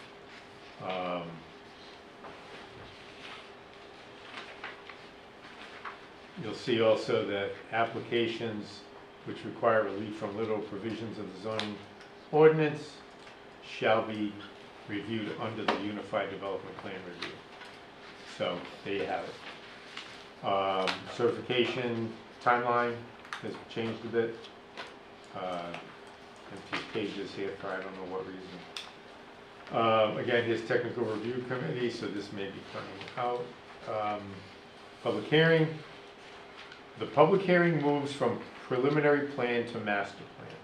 You'll see also that applications which require relief from literal provisions of the zoning ordinance shall be reviewed under the Unified Development Plan review. So, there you have it. Certification timeline has changed a bit. Empty pages here for I don't know what reason. Again, his technical review committee, so this may be coming out. Public hearing. The public hearing moves from preliminary plan to master plan.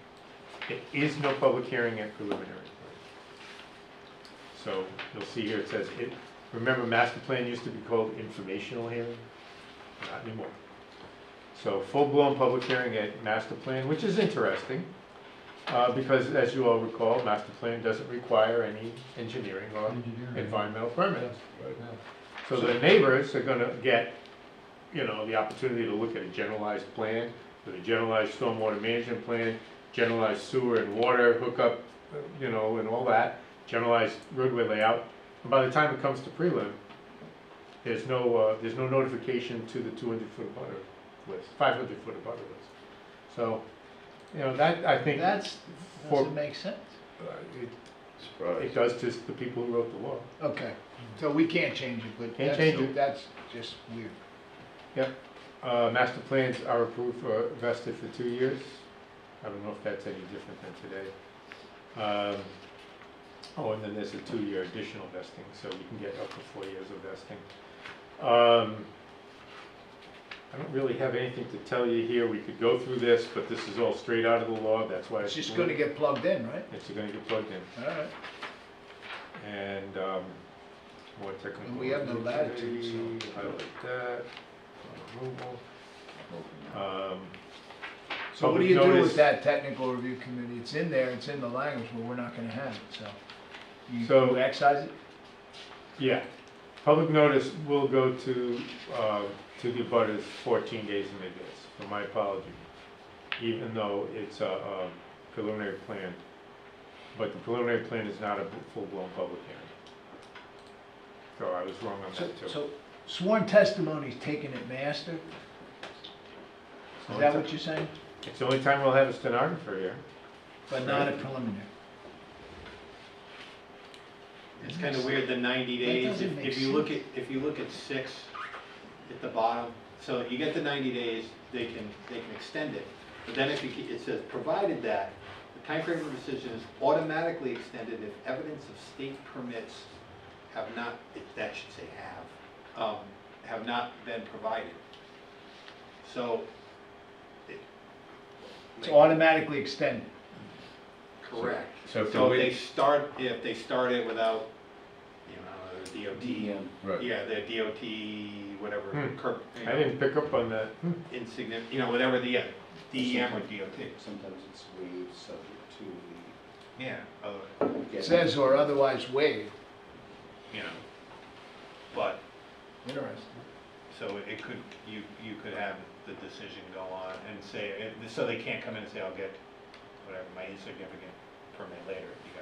There is no public hearing at preliminary plan. So you'll see here it says, remember master plan used to be called informational hearing? Not anymore. So full-blown public hearing at master plan, which is interesting, because as you all recall, master plan doesn't require any engineering or environmental permits. So the neighbors are gonna get, the opportunity to look at a generalized plan, with a generalized stormwater management plan, generalized sewer and water hookup, and all that, generalized roadway layout. And by the time it comes to prelim, there's no notification to the 200-foot butter list, 500-foot butter list. So, that, I think. Doesn't make sense. It does to the people who wrote the law. Okay, so we can't change it, but Can't change it. that's just weird. Yep. Master plans are approved for vested for 2 years. I don't know if that's any different than today. And then there's a 2-year additional vesting, so we can get up to 4 years of vesting. I don't really have anything to tell you here. We could go through this, but this is all straight out of the law. That's why It's just gonna get plugged in, right? It's gonna get plugged in. All right. And more technical. And we have no latitude, so. Highlight that. Removal. So what do Public you do notice. with that technical review committee? It's in there, it's in the language, but we're not gonna have it, so. So- You excise it? Yeah, public notice will go to the abutters 14 days in advance, for my apology, even though it's a preliminary plan. But the preliminary plan is not a full-blown public hearing. So I was wrong on that too. So sworn testimony is taken at master? Is that what you're saying? It's the only time we'll have a stenographer here. But not at preliminary? It's kind of weird, the 90 That days, doesn't make if you look at 6 at the bottom, so you get the 90 days, they can extend it. But then it says, provided that the timeframe of decision is automatically extended if evidence of state permits have not, that should say have not been provided. So. It's automatically extended. Correct. So if So they if they start it without, DOT. Right. Yeah, the DOT, whatever, I didn't pick up on that. insignificant, whatever the, DEM or DOT. Sometimes it's waived subject to the. Yeah. It says or otherwise waived. But, Interesting. so it could, you could have the decision go on and say, so they can't come in and say, I'll get, whatever, my insignificant permit later, you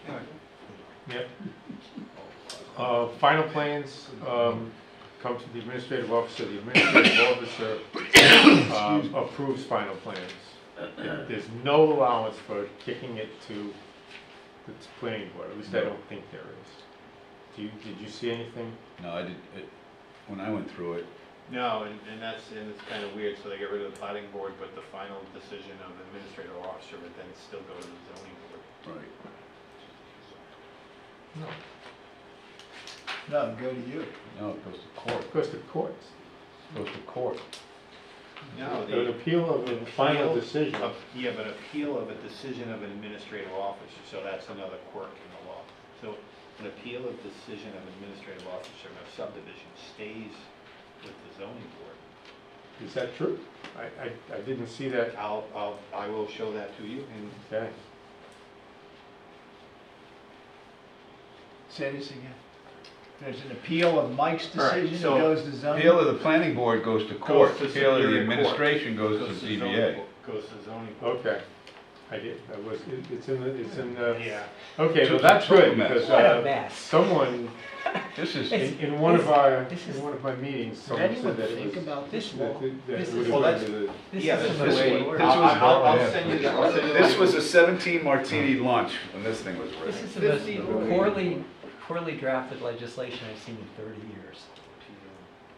gotta, Yep. Final plans come to the administrative officer. The administrative officer approves final plans. There's no allowance for kicking it to the planning board, at least I don't think there is. Did you see anything? No, I did, when I went through it, No, and it's kind of weird, so they get rid of the planning board, but the final decision of the administrative officer would then still go to the zoning board. right. No. No, go to you. No, it goes to court. It goes to courts. It goes to court. No, An appeal of a final decision. Yeah, but appeal of a decision of an administrative officer, so that's another quirk in the law. So an appeal of decision of administrative officer of subdivision stays with the zoning board. Is that true? I didn't see that. I will show that to you, and Okay. Say this again. There's an appeal of Mike's All right, decision that so goes to zoning? Appeal of the planning board goes to court. to Appeal of the Superior Court. administration goes goes to to zoning ZBA. board- goes to zoning board. Okay. It's in the, Yeah. okay, well, Total that's good, mess. because What a mess. someone This is, In one of my meetings, Did someone anyone said that it think was. about this This wall? That This it is- would Well, have that's- been This Yeah, is this the way. I'll send you the, I'll send you the. this was a 17 martini lunch when this thing was This written. is the most poorly drafted legislation I've seen in 30 years.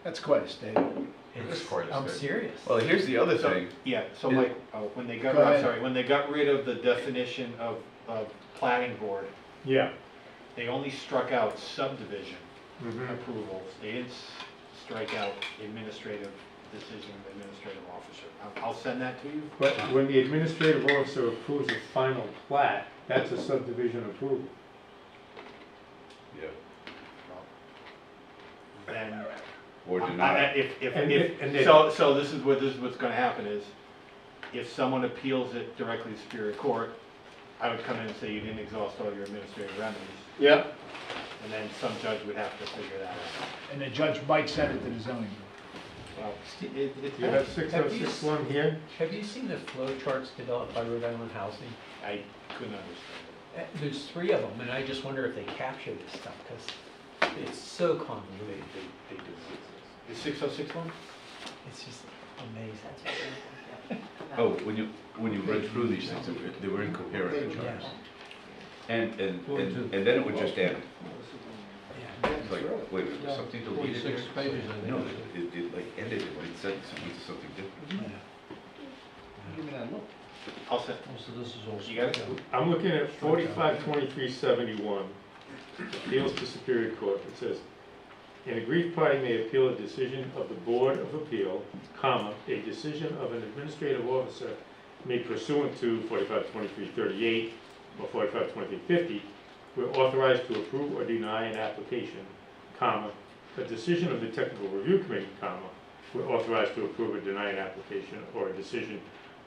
That's quite a statement. It's, quite a I'm statement. serious. Well, here's the other So, thing. yeah, so Mike, when they got, Go I'm ahead. sorry, when they got rid of the definition of planning board, Yeah. they only struck out subdivision Mhm. approvals. They didn't strike out administrative decision, administrative officer. I'll send that to you. But when the administrative officer approves a final plat, that's a subdivision approval. Yeah. Then, Or deny. so this is what's gonna happen is, if someone appeals it directly to Superior Court, I would come in and say you didn't exhaust all your administrative remedies, Yeah. and then some judge would have to figure that out. And the judge might send it to the zoning board. Well, it's You have 6061 here? Have you seen the flow charts developed by Rhode Island Housing? I couldn't understand There's 3 of them, and I just wonder if they capture this stuff, because it's so convoluted. it. The 6061? It's just amazing. Oh, when you read through these things, they were incoherent in Yeah. terms. And then it would just end. Yeah. It's like, wait, was something deleted here? 46 pages, I think. No, it like ended, it said something different. Give me that look. I'll send, Most of this is all. you got it? I'm looking at 452371, appeals to Superior Court. It says, an aggrieved party may appeal a decision of the Board of Appeal, comma, a decision of an administrative officer made pursuant to 452338 or 452350, where authorized to approve or deny an application, comma, a decision of the Technical Review Committee, comma, where authorized to approve or deny an application or a decision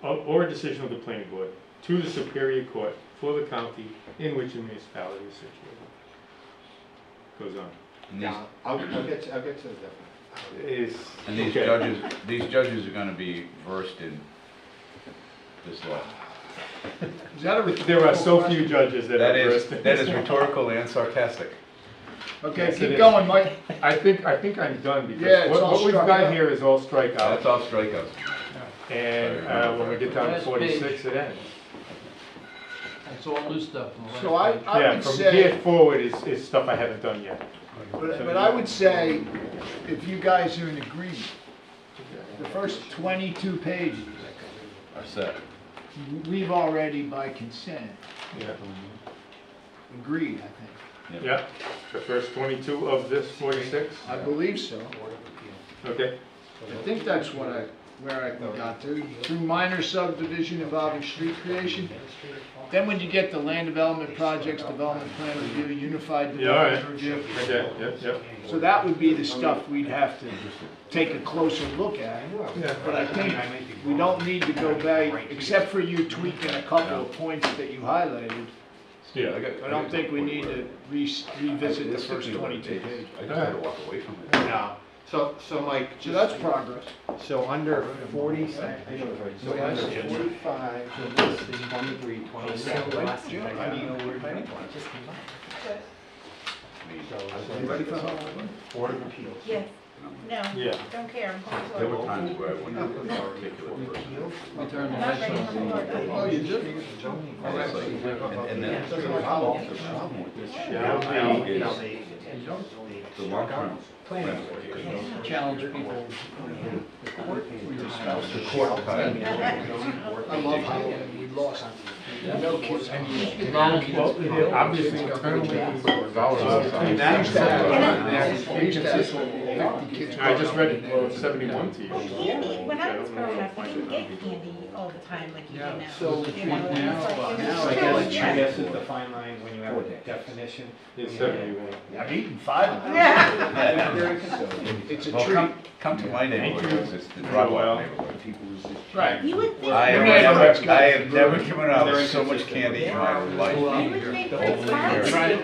of the planning board to the Superior Court for the county in which the municipality is situated. Goes on. And Yeah, I'll get to the Is, And these judges are gonna be versed in this law. Is that a there are so rhetorical few judges that That are is, versed in that is this. rhetorical and sarcastic. question? Okay, Yes, it keep is. going, Mike. I think I'm done Yeah, because it's all what we've struck got out. here is all strikeouts. That's all strikeouts. And when we get down to Last 46, page. it ends. It's all new stuff. on the last So I page. Yeah, would from say, here forward is stuff I haven't done yet. but I would say, if you guys are in agreement, the first 22 pages, Are set. we've already by consent Yeah. agreed, I think. Yeah, the first 22 of this 46? I believe so. Okay. I think that's where I got to. Through minor subdivision involving street creation. Then when you get the land development projects, development plan review, unified Yeah, all right. development review. Okay, yep. So that would be the stuff we'd have to take a closer look at. Yeah. But I think we don't need to go back, except for you tweaking a couple of points that you highlighted. Yeah. I don't think we need to revisit the first 22 pages. I just had to walk away from it. No, so Mike, So just, that's progress. so under 40, so under 45, 23, 27. I mean, you ready for Halloween? Board of Appeals. Yes, no, Yeah. don't care, I'm going to. There were times where I wanted to articulate first. We turn I'm the not lights ready on. for the board. Oh, you did? And it's like, and then the problem with this shit Now, is the long-term plan. Challenge people. The court time. I love Halloween, we lost. No kids. Well, obviously internally, I just read 71 to you. Well, candy, when I was growing up, we didn't get candy all the time like you do now. So You know, it's like, it was So I still guess, a is the fine line when you have a definition. It's 71. I've eaten 5 of them. Yeah. It's a Well, treat. come to my neighborhood, because it's the drop-off neighborhood. Right. You would think. I have never given out so much candy in my life. You would think that it's fine.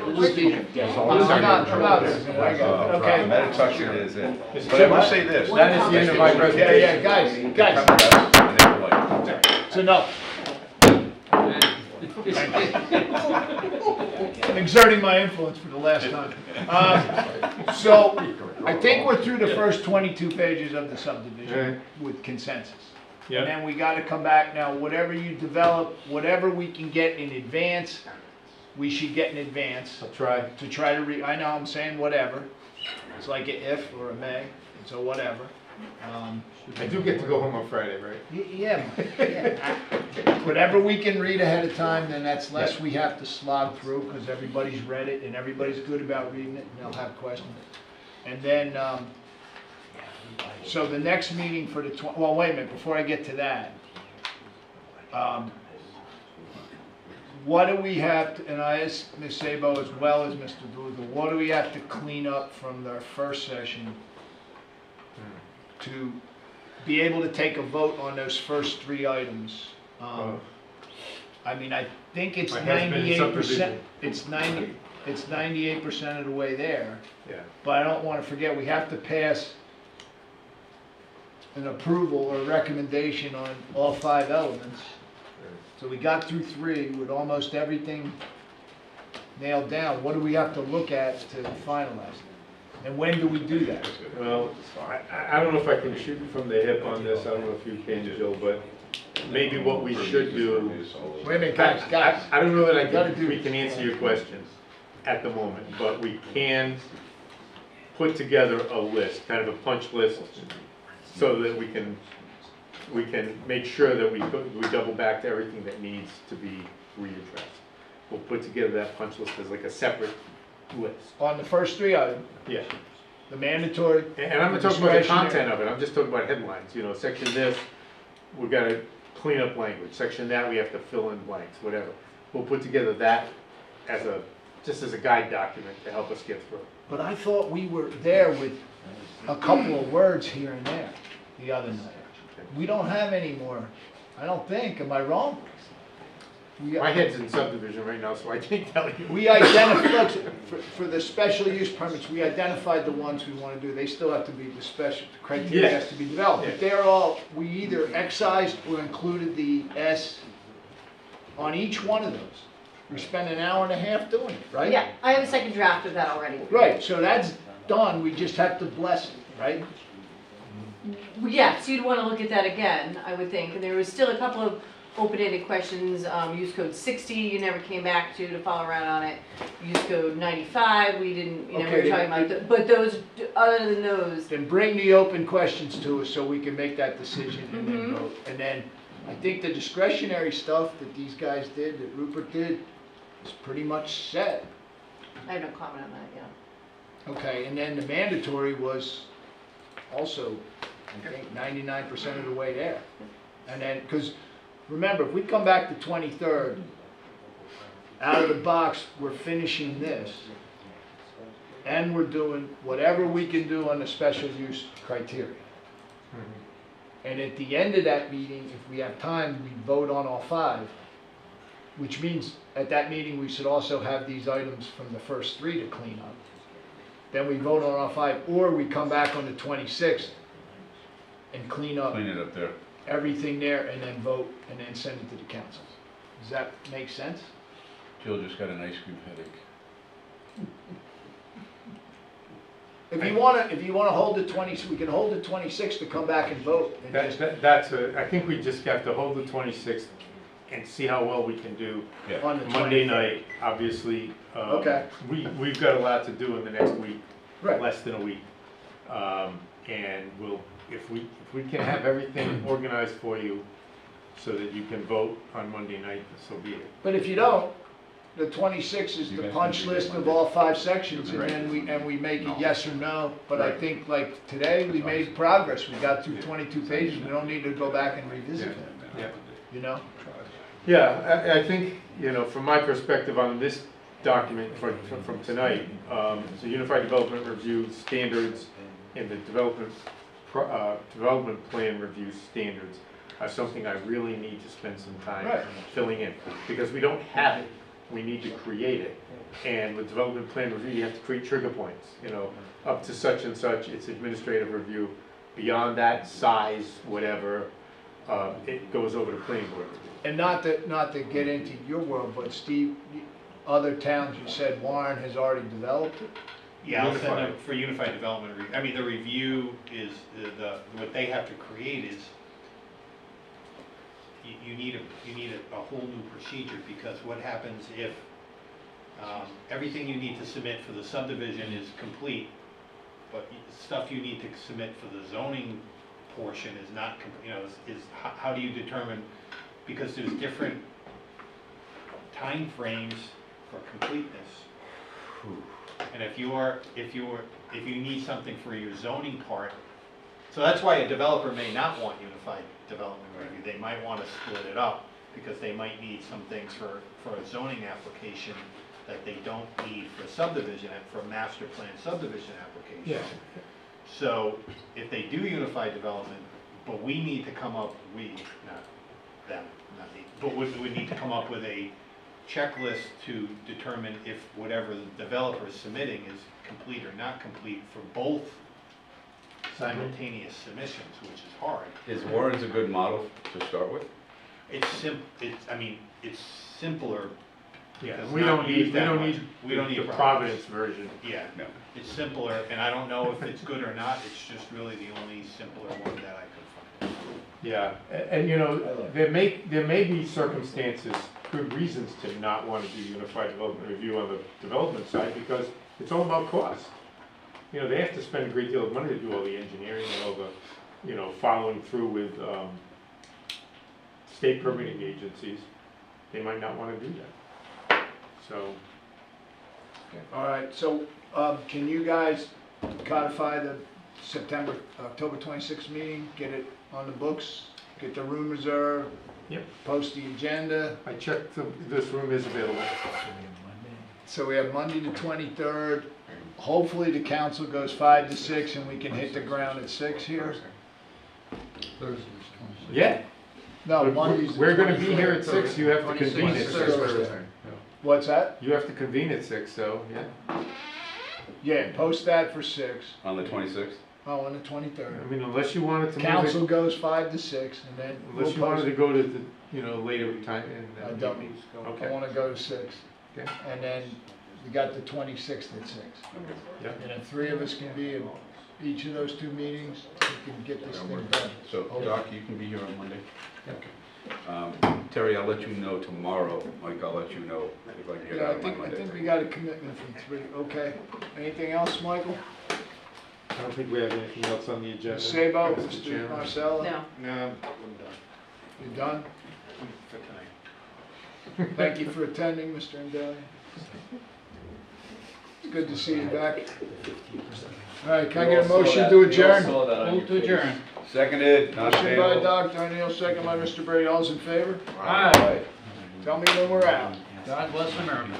I'm not, okay. Metuxin is it. But I will say this. That is the end of my presentation. Yeah, guys, And they were like, it's enough. I'm exerting my influence for the last time. So, I think we're through the first 22 pages of the subdivision with consensus. And Yeah, then we gotta come back now, whatever you develop, whatever we can get in advance, we should get in advance I'll try. to try to I know I'm saying whatever. It's like a if or a may, it's a whatever. I do get to go home on Friday, right? Yeah, whatever we can read ahead of time, then that's less we have to slog through, because everybody's read it, and everybody's good about reading it, and they'll have questions. And then, so the next meeting for the, well, wait a minute, before I get to that. What do we have, and I asked Ms. Sabo as well as Mr. Boothel, what do we have to clean up from their first session to be able to take a vote on those first 3 items? I mean, I think it's My husband in 98%, subdivision. it's 98% of the way there, Yeah. but I don't want to forget, we have to pass an approval or recommendation on all 5 elements. So we got through 3 with almost everything nailed down. What do we have to look at to finalize it? And when do we do that? Well, I don't know if I can shoot from the hip on this, I don't know if you can, Jill, but maybe what we should do. Wait a minute, guys. I don't know that Gotta do we it. can answer your questions at the moment, but we can put together a list, kind of a punch list, so that we can make sure that we double back to everything that needs to be readdressed. We'll put together that punch list as like a separate list. On the first 3 items, Yeah. the mandatory. And I'm not talking about the content of it, I'm just talking about headlines, you know, section this, we gotta clean up language, section that, we have to fill in blanks, whatever. We'll put together that as just as a guide document to help us get through. But I thought we were there with a couple of words here and there the other night. We don't have any more, I don't think, am I wrong? My head's in subdivision right now, so I can't tell you. We identified, for the special use permits, we identified the ones we want to do. They still have to be, the special criteria has to be developed. But they're all, we either excised or included the S on each one of those. We spent an hour and a half doing it, right? Yeah, I have a second draft of that already. Right, so that's done, we just have to bless it, right? Yes, you'd want to look at that again, I would think, and there was still a couple of open-ended questions, use code 60, you never came back to follow around on it, use code 95, we didn't, we Okay, were talking about, but those, other than those, Then bring the open questions to us so we can make that decision and then Mhm. vote. And then, I think the discretionary stuff that these guys did, that Rupert did, is pretty much set. I have no comment on that, yeah. Okay, and then the mandatory was also, I think, 99% of the way there. And then, because, remember, if we come back to 23rd, out of the box, we're finishing this. And we're doing whatever we can do on the special use criteria. And at the end of that meeting, if we have time, we vote on all 5, which means at that meeting, we should also have these items from the first 3 to clean up. Then we vote on all 5, or we come back on the 26th and clean up Clean it up there. everything there and then vote and then send it to the council. Does that make sense? Jill just got an ice cream headache. If you wanna hold the 20, we can hold the 26th to come back and vote. And just- I think we just have to hold the 26th and see how well we can do on the Monday 23rd. night, obviously. Okay. We've got a lot to do in the next week, Right. less than a week. And if we can have everything organized for you so that you can vote on Monday night, so be it. But if you don't, the 26th is You the guys punch can do list that of Monday. all 5 sections, and Right. then we make a yes or no. But I Right. think, like, today, we made progress, we got through 22 pages, we don't need to go back and revisit it, Yeah. you know? Yeah, I think, you know, from my perspective on this document from tonight, so Unified Development Review Standards and the Development Plan Review Standards are something I really need to spend some time Right. filling in, because we don't have it, we need to create it. And with Development Plan Review, you have to create trigger points, you know, up to such and such, it's administrative review. Beyond that, size, whatever, it goes over to planning board review. And not to get into your world, but Steve, other towns, you said Warren has already developed it? Yeah, I'll send Unified. them for unified development, I mean, the review is, what they have to create is, you need a whole new procedure, because what happens if, everything you need to submit for the subdivision is complete, but stuff you need to submit for the zoning portion is not, how do you determine, because there's different time frames for completeness. And if you need something for your zoning part, so that's why a developer may not want unified development review. They might want to split it up, because they might need some things for a zoning application that they don't need for subdivision, for a master plan subdivision application. Yeah. So if they do unified development, but we need to come up, not them, not me, but we need to come up with a checklist to determine if whatever the developer is submitting is complete or not complete for both simultaneous submissions, which is hard. Is Warren's a good model to start with? It's simpler. Yeah, because we not don't used need, that much. We don't need the Providence version. Yeah, No. it's simpler, and I don't know if it's good or not, it's just really the only simpler one that I could find. Yeah, and you know, there may be circumstances, good reasons to not want to do unified development review on the development side, because it's all about cost. You know, they have to spend a great deal of money to do all the engineering and all the, you know, following through with state permitting agencies. They might not want to do that. So, All right, so, can you guys codify the October 26th meeting, get it on the books, get the room reserved? Yep. Post the agenda, I checked, this room is available. so we have Monday the 23rd. Hopefully the council goes 5 to 6 and we can hit the ground at 6 here. Thursday's 26th. Yeah. No, But Monday's the we're gonna be 23rd. here at 6, you have to 26th convene at is 6. Thursday. What's that? You have to convene at 6, so, yeah. Yeah, post that for 6. On the 26th? Oh, on the 23rd. I mean, unless you wanted to move Council it, goes 5 to 6 and then we'll unless you wanted post. to go to the, you know, later time and. I don't. I Okay. wanna go to 6. Okay. And then we got the 26th at 6. Yep. And if 3 of us can be in each of those 2 meetings, we can get this thing done. So, Doc, you can be here on Monday? Okay. Terry, I'll let you know tomorrow. Mike, I'll let you know if I can get Yeah, out I on think Monday. we got a commitment from 3, okay. Anything else, Michael? I don't think we have anything else on the agenda. Sabo, Mr. Mr. Chairman. Marcella? No. No, I'm done You done? for tonight. Thank you for attending, Mr. Andeli. It's good to see you back. All right, can I get a motion to adjourn? Move to adjourn. Seconded, not Motion by available. Dr. O'Neill, second by Mr. Brady. All's in favor? Aye. Tell me when we're out. God bless America.